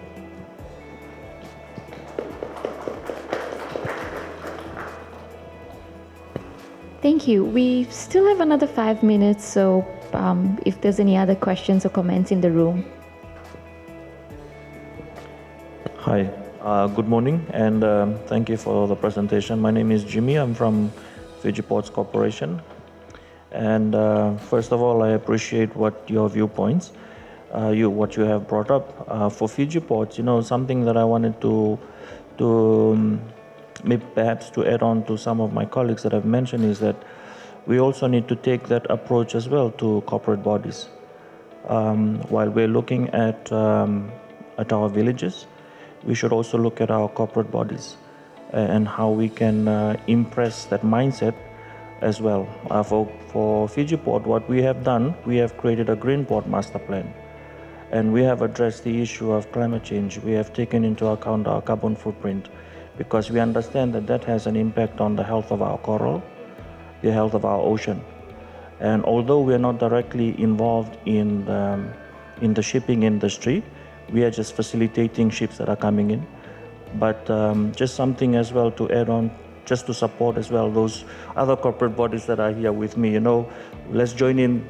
Thank you. We still have another 5 minutes, so if there's any other questions or comments in the room. Hi, good morning, and thank you for the presentation. My name is Jimmy. I'm from Fiji Ports Corporation. And first of all, I appreciate what your viewpoints, what you have brought up. For Fiji Ports, something that I wanted to to maybe perhaps to add on to some of my colleagues that I've mentioned is that we also need to take that approach as well to corporate bodies. While we're looking at our villages, we should also look at our corporate bodies and how we can impress that mindset as well. For Fiji Port, what we have done, we have created a green port master plan, and we have addressed the issue of climate change. We have taken into account our carbon footprint, because we understand that that has an impact on the health of our coral, the health of our ocean. And although we are not directly involved in the shipping industry, we are just facilitating ships that are coming in. But just something as well to add on, just to support as well those other corporate bodies that are here with me. Let's join in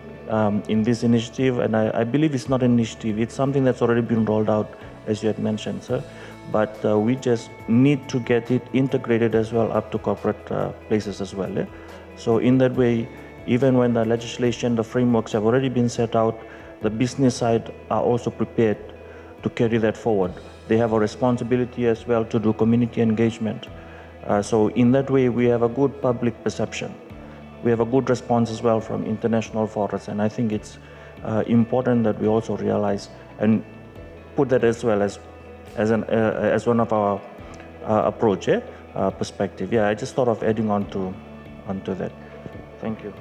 this initiative. And I believe it's not an initiative, it's something that's already been rolled out, as you had mentioned, sir. But we just need to get it integrated as well up to corporate places as well. Yeah? So in that way, even when the legislation, the frameworks have already been set out, the business side are also prepared to carry that forward. They have a responsibility as well to do community engagement. So in that way, we have a good public perception. We have a good response as well from international forums, and I think it's important that we also realize and put that as well as one of our approach, perspective. Yeah, I just thought of adding on to that. Thank you.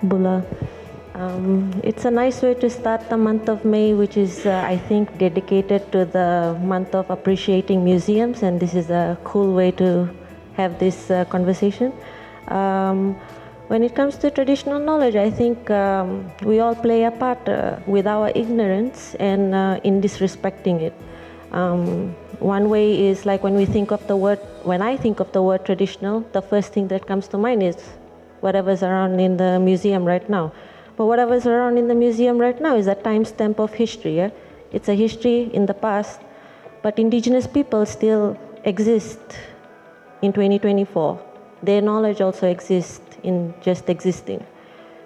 Bula. It's a nice way to start the month of May, which is, I think, dedicated to the month of appreciating museums, and this is a cool way to have this conversation. When it comes to traditional knowledge, I think we all play a part with our ignorance and in disrespecting it. One way is like when I think of the word traditional, the first thing that comes to mind is whatever's around in the museum right now. But whatever's around in the museum right now is a timestamp of history. Yeah? It's a history in the past, but indigenous people still exist in 2024. Their knowledge also exists in just existing.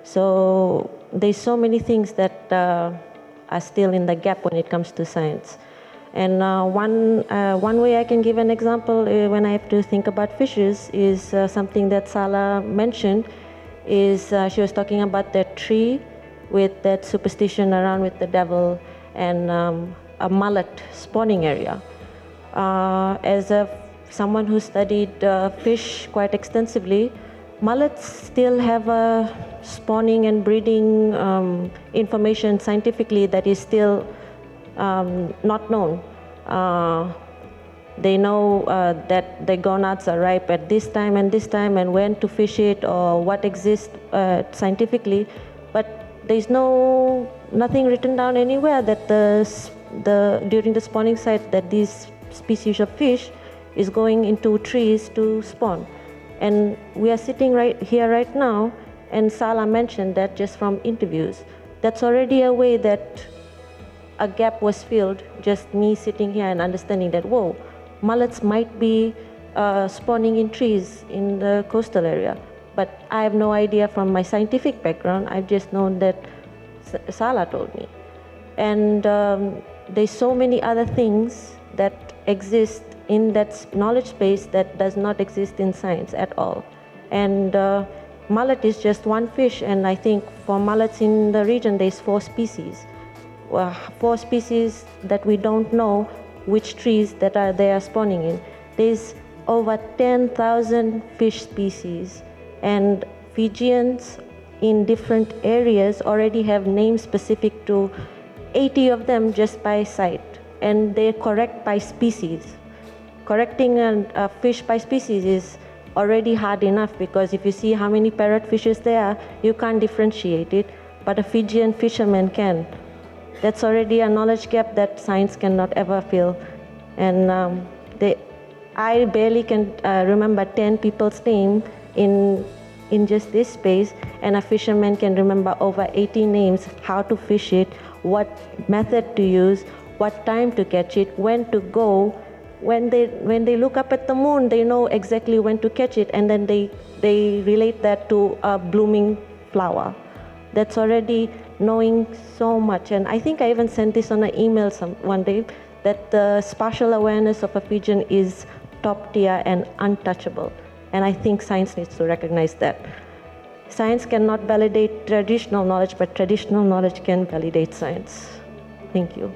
So there's so many things that are still in the gap when it comes to science. And one way I can give an example when I have to think about fishes is something that Sala mentioned. She was talking about that tree with that superstition around with the devil and a mullet spawning area. As someone who studied fish quite extensively, mullets still have a spawning and breeding information scientifically that is still not known. They know that the gonads are ripe at this time and when to fish it or what exists scientifically, but there's nothing written down anywhere that during the spawning site that this species of fish is going into trees to spawn. And we are sitting right here right now, and Sala mentioned that just from interviews. That's already a way that a gap was filled, just me sitting here and understanding that, whoa, mullets might be spawning in trees in the coastal area. But I have no idea from my scientific background. I've just known that Sala told me. And there's so many other things that exist in that knowledge space that does not exist in science at all. And mullet is just one fish, and I think for mullets in the region, there's 4 species. 4 species that we don't know which trees that they are spawning in. There's over 10,000 fish species, and Fijians in different areas already have names specific to 80 of them just by sight, and they correct by species. Correcting a fish by species is already hard enough, because if you see how many parrotfishes there are, you can't differentiate it, but a Fijian fisherman can. That's already a knowledge gap that science cannot ever fill. And I barely can remember 10 people's name in just this space, and a fisherman can remember over 80 names, how to fish it, what method to use, what time to catch it, when to go. When they look up at the moon, they know exactly when to catch it, and then they relate that to a blooming flower. that's already knowing so much. And I think I even sent this on an email one day, that the spatial awareness of a Fijian is top tier and untouchable. And I think science needs to recognize that. Science cannot validate traditional knowledge, but traditional knowledge can validate science. Thank you.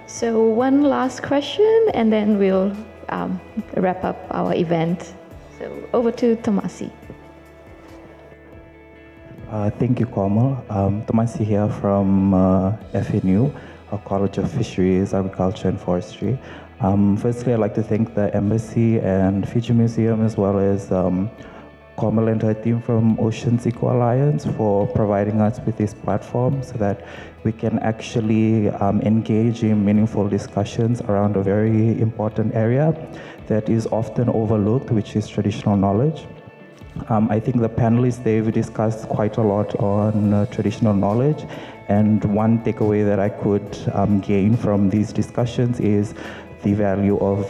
So one last question, and then we'll wrap up our event. So over to Tomasi. Thank you, Komal. Tomasi here from FNU, College of Fisheries, Agriculture and Forestry. Firstly, I'd like to thank the Embassy and Fiji Museum, as well as Komal and her team from Oceans Eco Alliance for providing us with this platform so that we can actually engage in meaningful discussions around a very important area that is often overlooked, which is traditional knowledge. I think the panelists, they've discussed quite a lot on traditional knowledge, and one takeaway that I could gain from these discussions is the value of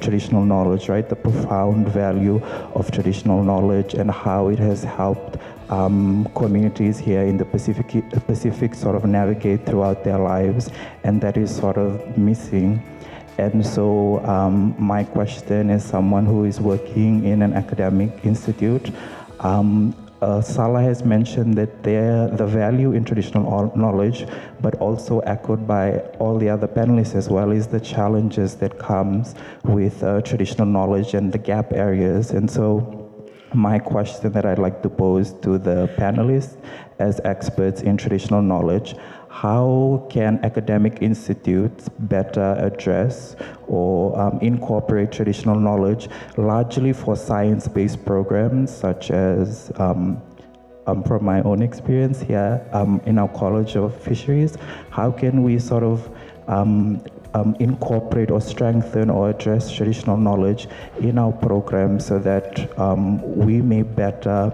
traditional knowledge, right? The profound value of traditional knowledge and how it has helped communities here in the Pacific sort of navigate throughout their lives, and that is sort of missing. And so my question is someone who is working in an academic institute. Salah has mentioned that the value in traditional knowledge, but also echoed by all the other panelists as well, is the challenges that comes with traditional knowledge and the gap areas. And so my question that I'd like to pose to the panelists as experts in traditional knowledge: how can academic institutes better address or incorporate traditional knowledge, largely for science-based programs, such as, from my own experience here in our College of Fisheries, how can we sort of incorporate or strengthen or address traditional knowledge in our program so that we may better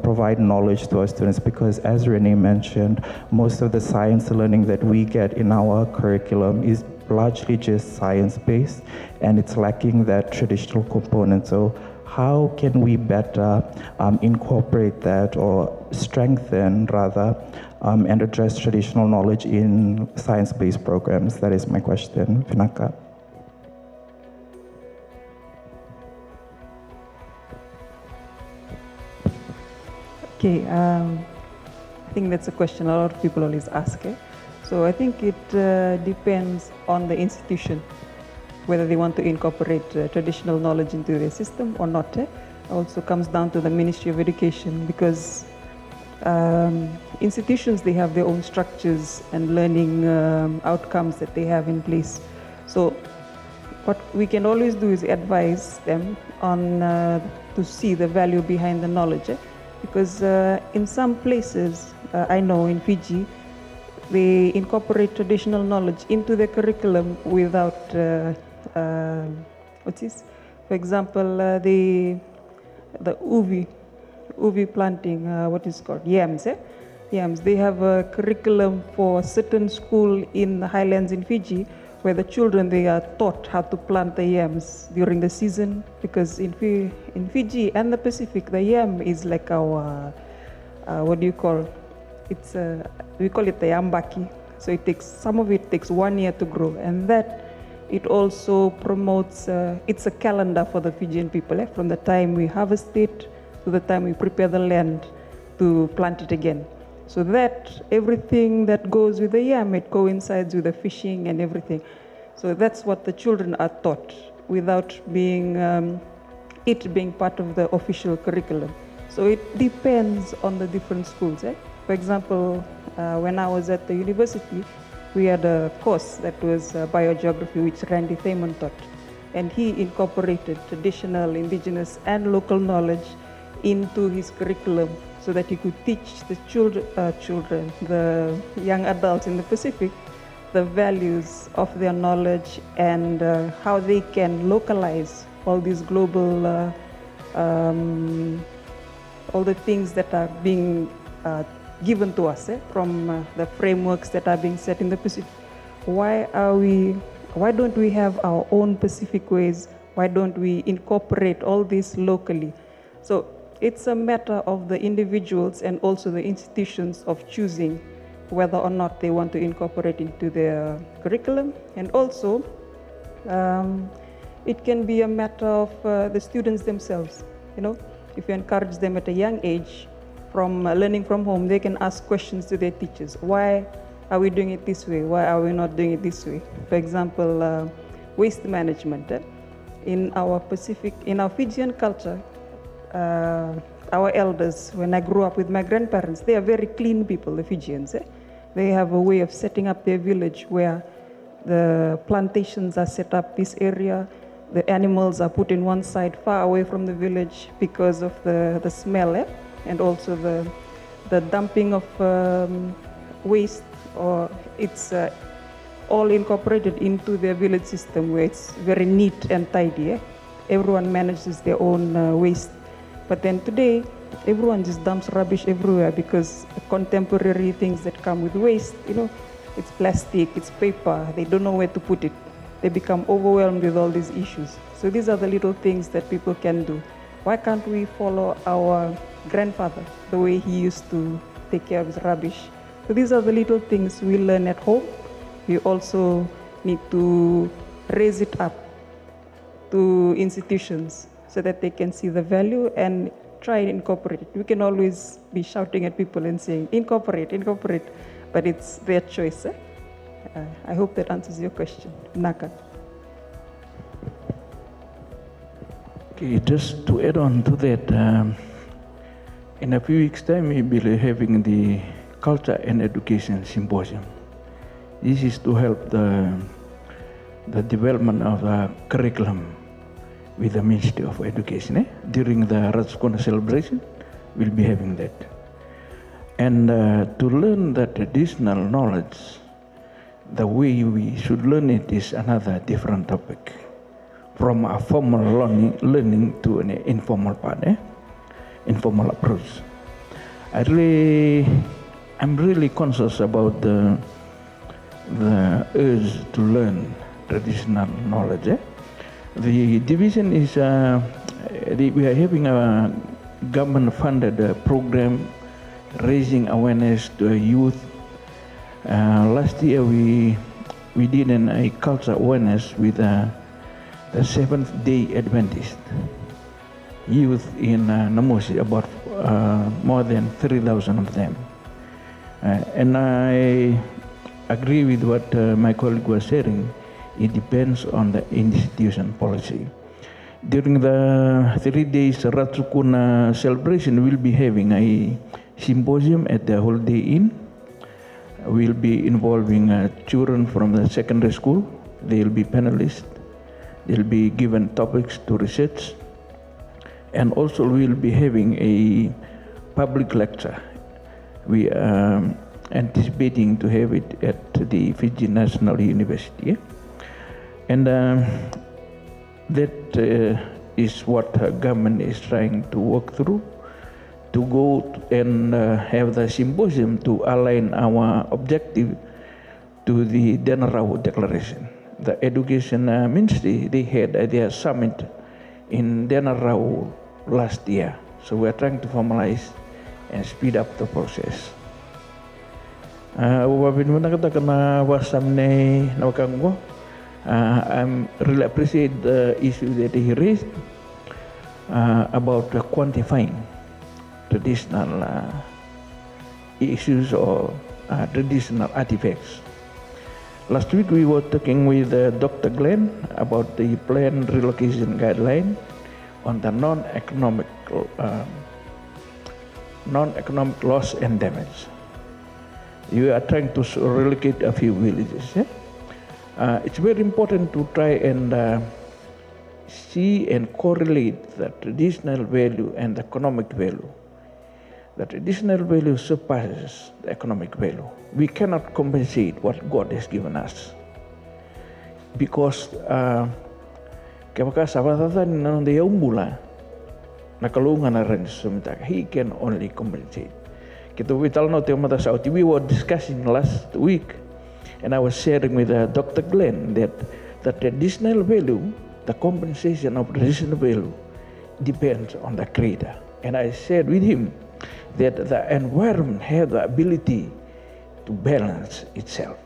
provide knowledge to our students? Because as Renee mentioned, most of the science learning that we get in our curriculum is largely just science-based, and it's lacking that traditional component. So how can we better incorporate that, or strengthen rather, and address traditional knowledge in science-based programs? That is my question. Vinaka. Okay, I think that's a question a lot of people always ask. So I think it depends on the institution, whether they want to incorporate traditional knowledge into their system or not. Also comes down to the Ministry of Education, because institutions, they have their own structures and learning outcomes that they have in place. So what we can always do is advise them on to see the value behind the knowledge. Because in some places, I know in Fiji, they incorporate traditional knowledge into the curriculum without, what's this? For example, the ubi planting, what is called, yams. Yams, they have a curriculum for a certain school in the highlands in Fiji, where the children, they are taught how to plant the yams during the season, because in Fiji and the Pacific, the yam is like our, what do you call, it's we call it the yambaki. So it takes, some of it takes 1 year to grow, and that it also promotes, it's a calendar for the Fijian people, from the time we harvest it to the time we prepare the land to plant it again. So that everything that goes with the yam, it coincides with the fishing and everything. So that's what the children are taught without being, it being part of the official curriculum. So it depends on the different schools. For example, when I was at the university, we had a course that was biogeography, which Randy Thamon taught. And he incorporated traditional, indigenous, and local knowledge into his curriculum, so that he could teach the children, the young adults in the Pacific, the values of their knowledge and how they can localize all these global, all the things that are being given to us from the frameworks that are being set in the Pacific. Why don't we have our own Pacific ways Why don't we incorporate all this locally? So it's a matter of the individuals and also the institutions of choosing whether or not they want to incorporate into their curriculum. And also, it can be a matter of the students themselves. If you encourage them at a young age, from learning from home, they can ask questions to their teachers. Why are we doing it this way? Why are we not doing it this way? For example, waste management. In our Fijian culture, our elders, when I grew up with my grandparents, they are very clean people, the Fijians. They have a way of setting up their village where the plantations are set up this area, the animals are put in one side far away from the village because of the smell, and also the dumping of waste, or it's all incorporated into their village system where it's very neat and tidy. Everyone manages their own waste. But then today, everyone just dumps rubbish everywhere because contemporary things that come with waste, it's plastic, it's paper, they don't know where to put it. They become overwhelmed with all these issues. So these are the little things that people can do. Why can't we follow our grandfather, the way he used to take care of his rubbish? So these are the little things we learn at home. We also need to raise it up to institutions so that they can see the value and try and incorporate it. We can always be shouting at people and saying, incorporate, but it's their choice. I hope that answers your question. Naka. Okay, just to add on to that, in a few weeks' time, we will be having the Culture and Education Symposium. This is to help the development of the curriculum with the Ministry of Education. During the Ratskona celebration, we'll be having that. And to learn the traditional knowledge, the way we should learn it is another different topic. From a formal learning to an informal part, informal approach. I'm really conscious about the urge to learn traditional knowledge. The division is, we are having a government-funded program raising awareness to youth. Last year we did a culture awareness with the Seventh-day Adventist youth in Namosi, about more than 3,000 of them. And I agree with what my colleague was saying. It depends on the institution policy. During the 3 days Ratsukuna celebration, we'll be having a symposium at the Holiday Inn. We'll be involving children from the secondary school. They'll be panelists. They'll be given topics to research. And also we'll be having a public lecture. We are anticipating to have it at the Fiji National University. And that is what government is trying to work through, to go and have the symposium to align our objective to the Denarau Declaration. The Education Ministry, they had their summit in Denarau last year. So we're trying to formalize and speed up the process. I really appreciate the issue that he raised about quantifying traditional issues or traditional artifacts. Last week we were talking with Dr. Glenn about the planned relocation guideline on the non-economic loss and damage. You are trying to relocate a few villages. It's very important to try and see and correlate the traditional value and the economic value. The traditional value surpasses the economic value. We cannot compensate what God has given us. Because he can only compensate. We were discussing last week, and I was sharing with Dr. Glenn that the traditional value the compensation of traditional value depends on the creator. And I said with him that the environment has the ability to balance itself.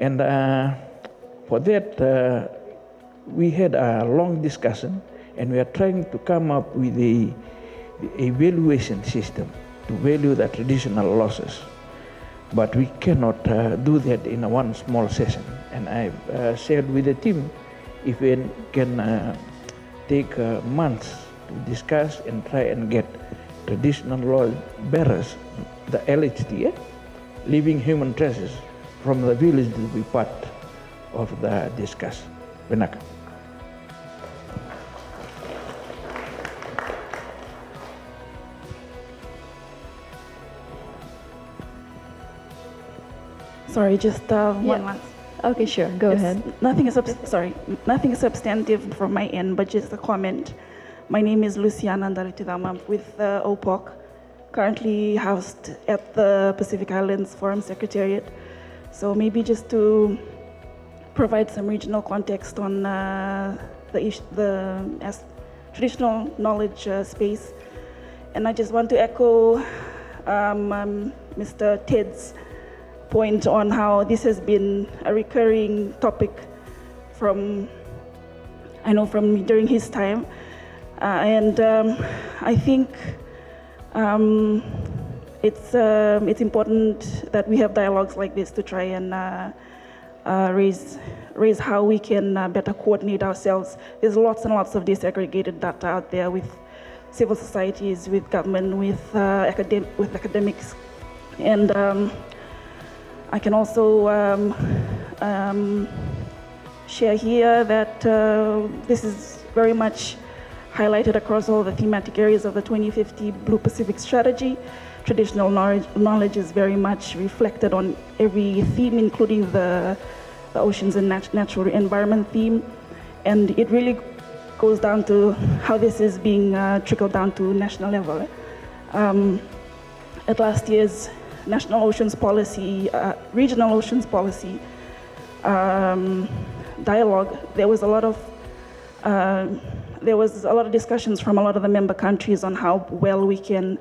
And for that, we had a long discussion, and we are trying to come up with a evaluation system to value the traditional losses. But we cannot do that in one small session. And I've shared with the team if we can take months to discuss and try and get traditional law bearers, the LHT, living human traces from the village to be part of the discussion. Benaka. Sorry, just one last. Okay, sure. Go ahead. Nothing is substantive from my end, but just a comment. My name is Luciana Ndaritidama. I'm with OPOC, currently housed at the Pacific Islands Forum Secretariat. So maybe just to provide some regional context on the traditional knowledge space. And I just want to echo Mr. Ted's point on how this has been a recurring topic from during his time. And I think it's important that we have dialogues like this to try and raise how we can better coordinate ourselves. There's lots and lots of disaggregated data out there with civil societies, with government, with academics. And I can also share here that this is very much highlighted across all the thematic areas of the 2050 Blue Pacific Strategy. Traditional knowledge is very much reflected on every theme, including the oceans and natural environment theme. And it really goes down to how this is being trickled down to national level. At last year's National Oceans Policy, Regional Oceans Policy dialogue, there was a lot of discussions from a lot of the member countries on how well we can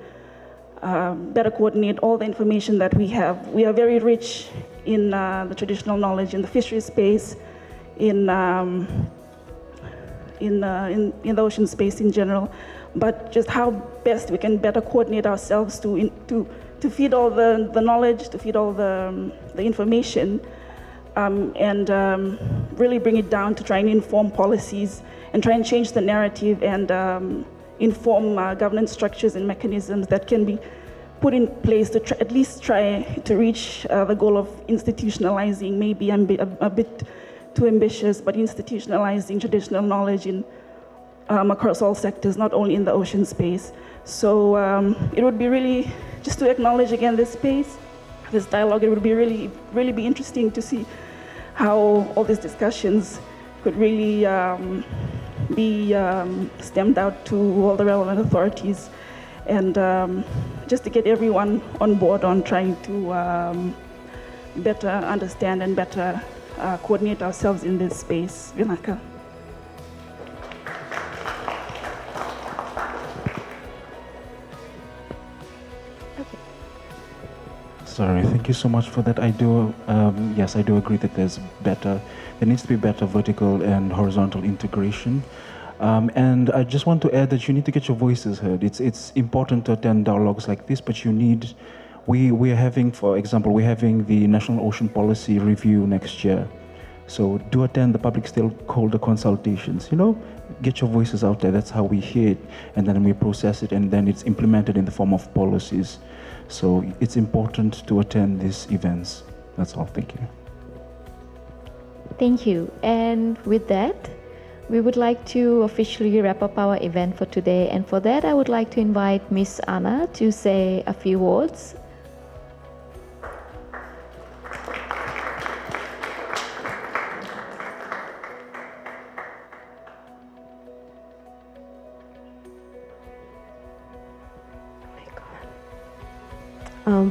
better coordinate all the information that we have. We are very rich in the traditional knowledge in the fisheries space, in the ocean space in general, but just how best we can better coordinate ourselves to feed all the knowledge, to feed all the information, and really bring it down to try and inform policies and try and change the narrative and inform governance structures and mechanisms that can be put in place to at least try to reach the goal of institutionalizing, maybe I'm a bit too ambitious, but institutionalizing traditional knowledge in across all sectors, not only in the ocean space. So it would be really, just to acknowledge again this space, this dialogue, it would be really be interesting to see how all these discussions could really be stemmed out to all the relevant authorities, and just to get everyone on board on trying to better understand and better coordinate ourselves in this space. Vinaka. Sorry, thank you so much for that. Yes, I do agree that there needs to be better vertical and horizontal integration. And I just want to add that you need to get your voices heard. It's important to attend dialogues like this, but we're having, for example, we're having the National Ocean Policy Review next year. So do attend the public stakeholder consultations, get your voices out there. That's how we hear it, and then we process it, and then it's implemented in the form of policies. So it's important to attend these events. That's all. Thank you. Thank you. And with that, we would like to officially wrap up our event for today. And for that, I would like to invite Miss Anna to say a few words.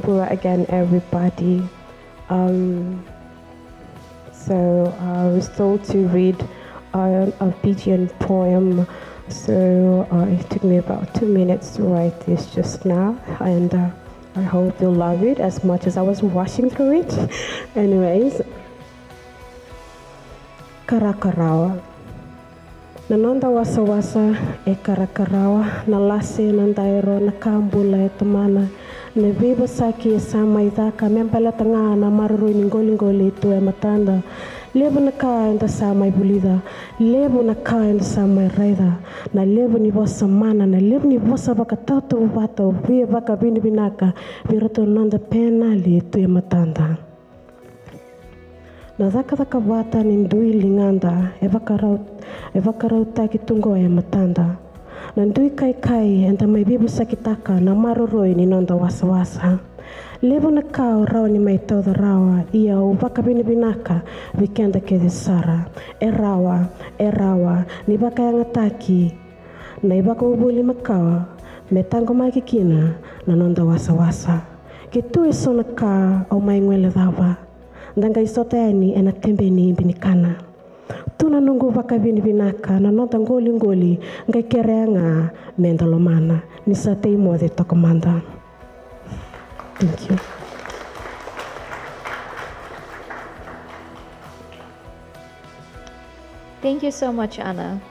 Pura again, everybody. So we're told to read a Fijian poem. So it took me about 2 minutes to write this just now, and I hope you'll love it as much as I was rushing through it. Anyways, Karakarawa. Nanonda wasa-wasa e karakarawa, na lase na ndairo na kambula e tamana, ne viva saki e sama idhaka, membala tanga na maruru ngoli tu e matanda. Levo na ka enda sama i bulida, levo na ka enda sama i raida, na levo ni vosa mana, na levo ni vosa baka tautu vata, via baka bini binaka, virato nanda pena li tu e matanda. Na dhaka vata ni ndui linganda, e vakarau taki tungo e matanda. Na ndui kai enda mai bibu sakitaka na maruroi ni nonda wasa-wasa. Levo na kao rao ni mai tau da rawa, ia o baka bini binaka, vikenda ke de sara. E rawa, ni baka yangataki, na i baka ubuli makawa, me tango mai kikina, na nonda wasa-wasa. Ke tu e sona ka au mai ngwele dhawa. Ndanga isoteni ena tembe ni binikana. Tuna nungu baka bini binaka na nota ngoli ngai kereanga mendalomana ni satei mo de tokomanda. Thank you. Thank you so much, Anna.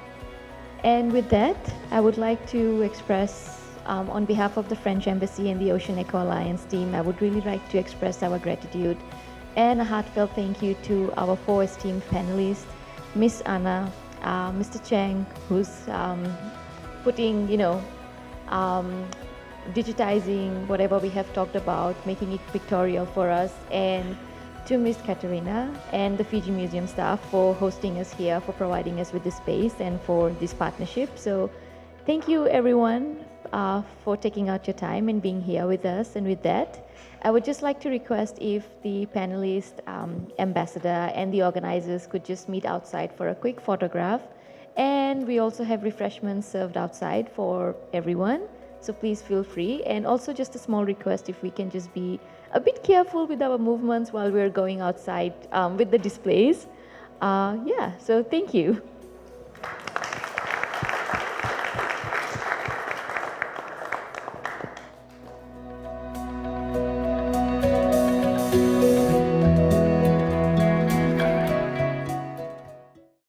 And with that, I would like to express, on behalf of the French Embassy and the Ocean Eco Alliance team, I would really like to express our gratitude and a heartfelt thank you to our 4 esteemed panelists, Miss Anna, Mr. Cheng, who's putting, digitizing whatever we have talked about, making it pictorial for us, and to Miss Katerina and the Fiji Museum staff for hosting us here, for providing us with this space and for this partnership. So thank you everyone for taking out your time and being here with us. And with that, I would just like to request if the panelist, ambassador, and the organizers could just meet outside for a quick photograph. And we also have refreshments served outside for everyone, so please feel free. And also just a small request, if we can just be a bit careful with our movements while we're going outside with the displays. So thank you.